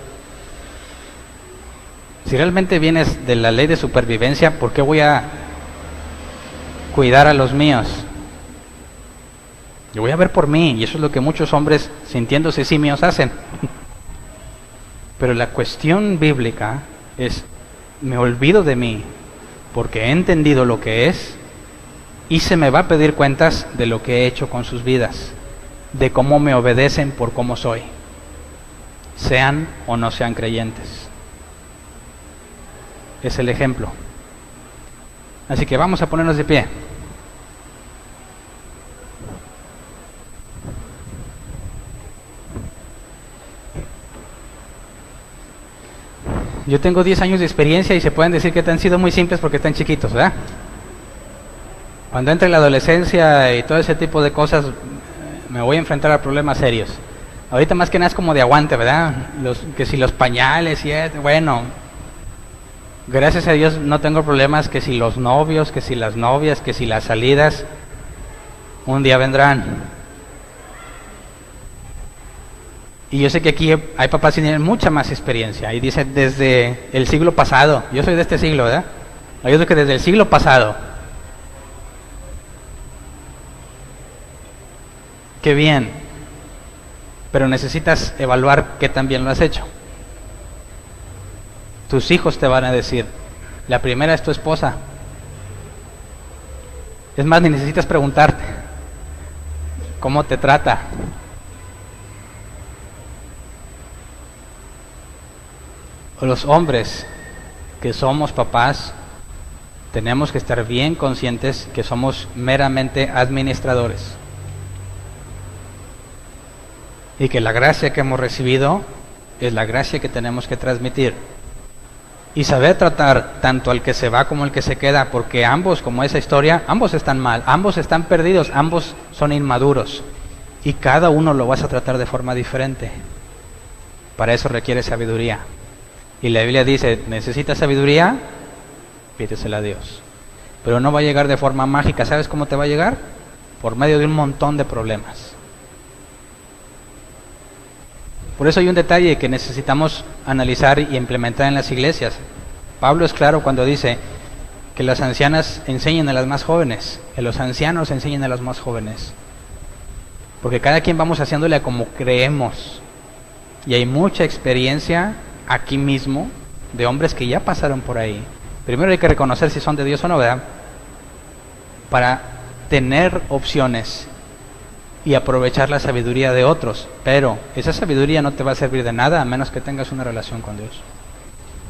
Si realmente vienes de la ley de supervivencia, ¿por qué voy a cuidar a los míos? Yo voy a ver por mí, y eso es lo que muchos hombres, sintiéndose simios, hacen. Pero la cuestión bíblica es, me olvido de mí, porque he entendido lo que es, y se me va a pedir cuentas de lo que he hecho con sus vidas, de cómo me obedecen por cómo soy, sean o no sean creyentes. Es el ejemplo. Así que vamos a ponernos de pie. Yo tengo 10 años de experiencia y se pueden decir que han sido muy simples porque están chiquitos, ¿verdad? Cuando entre la adolescencia y todo ese tipo de cosas, me voy a enfrentar a problemas serios. Ahorita más que nada es como de aguante, ¿verdad? Que si los pañales y bueno, Gracias a Dios no tengo problemas que si los novios, que si las novias, que si las salidas, un día vendrán. Y yo sé que aquí hay papás que tienen mucha más experiencia. Y dicen desde el siglo pasado. Yo soy de este siglo, ¿verdad? Hay otros que desde el siglo pasado. Qué bien. Pero necesitas evaluar qué tan bien lo has hecho. Tus hijos te van a decir, la primera es tu esposa. Es más, ni necesitas preguntarte cómo te trata. Los hombres que somos papás tenemos que estar bien conscientes que somos meramente administradores y que la gracia que hemos recibido es la gracia que tenemos que transmitir y saber tratar tanto al que se va como al que se queda, porque ambos, como esa historia, ambos están mal, ambos están perdidos, ambos son inmaduros y cada uno lo vas a tratar de forma diferente. Para eso requiere sabiduría. Y la Biblia dice, ¿necesitas sabiduría? Pídesela a Dios. Pero no va a llegar de forma mágica. ¿Sabes cómo te va a llegar? Por medio de un montón de problemas. Por eso hay un detalle que necesitamos analizar y implementar en las iglesias. Pablo es claro cuando dice que las ancianas enseñen a las más jóvenes, que los ancianos enseñen a los más jóvenes. Porque cada quien vamos haciéndole a como creemos. Y hay mucha experiencia aquí mismo, de hombres que ya pasaron por ahí. Primero hay que reconocer si son de Dios o no, ¿verdad? Para tener opciones y aprovechar la sabiduría de otros. Pero esa sabiduría no te va a servir de nada a menos que tengas una relación con Dios.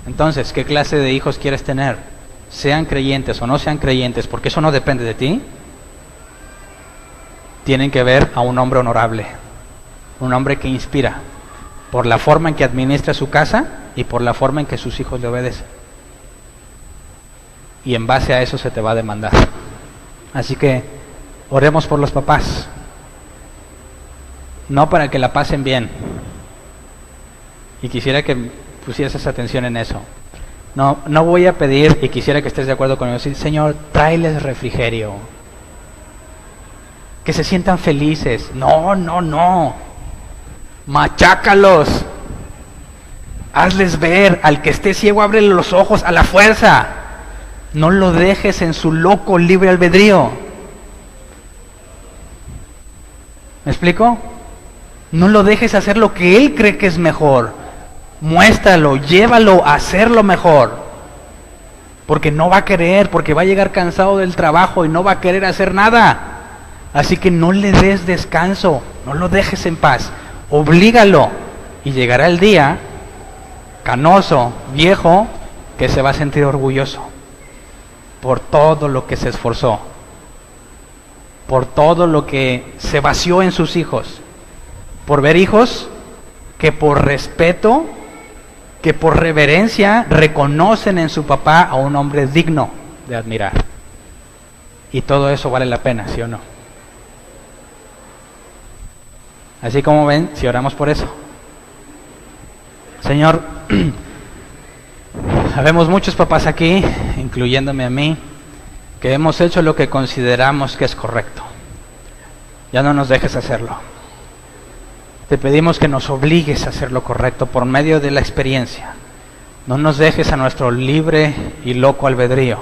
Entonces, ¿qué clase de hijos quieres tener? Sean creyentes o no sean creyentes, porque eso no depende de ti. Tienen que ver a un hombre honorable, un hombre que inspira, por la forma en que administra su casa y por la forma en que sus hijos le obedecen. Y en base a eso se te va a demandar. Así que oremos por los papás. No para que la pasen bien. Y quisiera que pusieras atención en eso. No voy a pedir, y quisiera que estés de acuerdo conmigo, decir, Señor, tráeles refrigerio. Que se sientan felices. No. Machácalos, hazles ver, al que esté ciego ábrele los ojos a la fuerza, no lo dejes en su loco libre albedrío. ¿Me explico? No lo dejes hacer lo que él cree que es mejor, muéstralo, llévalo a hacerlo mejor, porque no va a querer, porque va a llegar cansado del trabajo y no va a querer hacer nada. Así que no le des descanso, no lo dejes en paz. Oblígalo y llegará el día, canoso, viejo, que se va a sentir orgulloso por todo lo que se esforzó, por todo lo que se vació en sus hijos, por ver hijos que por respeto, que por reverencia reconocen en su papá a un hombre digno de admirar. Y todo eso vale la pena, ¿sí o no? Así como ven, si oramos por eso. Señor, habemos muchos papás aquí, incluyéndome a mí, que hemos hecho lo que consideramos que es correcto. Ya no nos dejes hacerlo. Te pedimos que nos obligues a hacer lo correcto por medio de la experiencia. No nos dejes a nuestro libre y loco albedrío.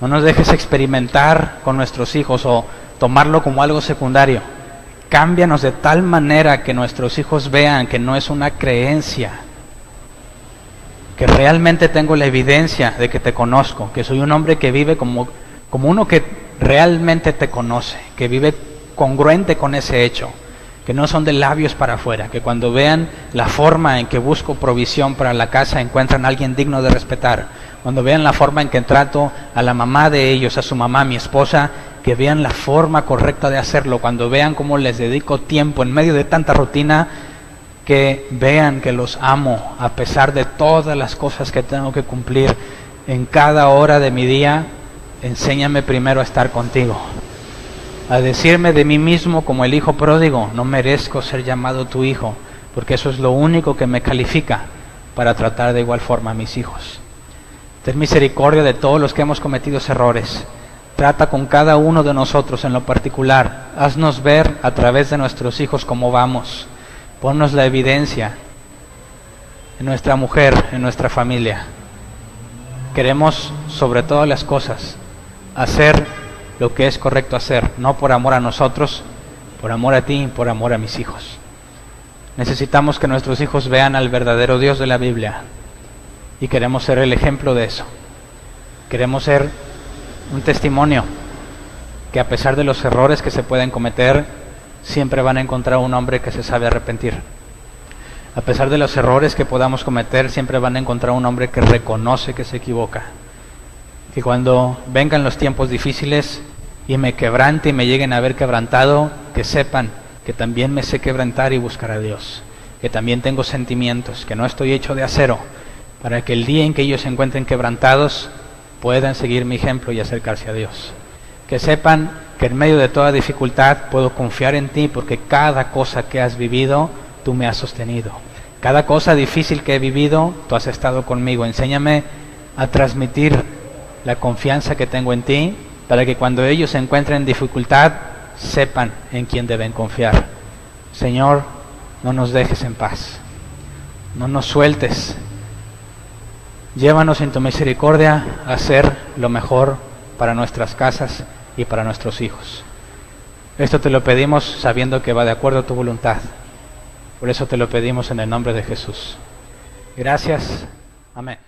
No nos dejes experimentar con nuestros hijos o tomarlo como algo secundario. Cámbianos de tal manera que nuestros hijos vean que no es una creencia, que realmente tengo la evidencia de que te conozco, que soy un hombre que vive como uno que realmente te conoce, que vive congruente con ese hecho, que no son de labios para afuera, que cuando vean la forma en que busco provisión para la casa encuentran a alguien digno de respetar, cuando vean la forma en que trato a la mamá de ellos, a su mamá, mi esposa, que vean la forma correcta de hacerlo, cuando vean cómo les dedico tiempo en medio de tanta rutina, que vean que los amo a pesar de todas las cosas que tengo que cumplir en cada hora de mi día. Enséñame primero a estar contigo, a decirme de mí mismo como el hijo pródigo, no merezco ser llamado tu hijo, porque eso es lo único que me califica para tratar de igual forma a mis hijos. Ten misericordia de todos los que hemos cometido errores. Trata con cada uno de nosotros en lo particular. Haznos ver a través de nuestros hijos cómo vamos. Ponnos la evidencia en nuestra mujer, en nuestra familia. Queremos, sobre todas las cosas, hacer lo que es correcto hacer, no por amor a nosotros, por amor a ti y por amor a mis hijos. Necesitamos que nuestros hijos vean al verdadero Dios de la Biblia y queremos ser el ejemplo de eso. Queremos ser un testimonio que a pesar de los errores que se pueden cometer, siempre van a encontrar un hombre que se sabe arrepentir. A pesar de los errores que podamos cometer, siempre van a encontrar un hombre que reconoce que se equivoca. Que cuando vengan los tiempos difíciles y me quebrante y me lleguen a ver quebrantado, que sepan que también me sé quebrantar y buscar a Dios. Que también tengo sentimientos, que no estoy hecho de acero, para que el día en que ellos se encuentren quebrantados, puedan seguir mi ejemplo y acercarse a Dios. Que sepan que en medio de toda dificultad puedo confiar en ti, porque cada cosa que has vivido, tú me has sostenido. Cada cosa difícil que he vivido, tú has estado conmigo. Enséñame a transmitir la confianza que tengo en ti, para que cuando ellos se encuentren en dificultad, sepan en quién deben confiar. Señor, no nos dejes en paz. No nos sueltes. Llévanos en tu misericordia a hacer lo mejor para nuestras casas y para nuestros hijos. Esto te lo pedimos sabiendo que va de acuerdo a tu voluntad. Por eso te lo pedimos en el nombre de Jesús. Gracias. Amén.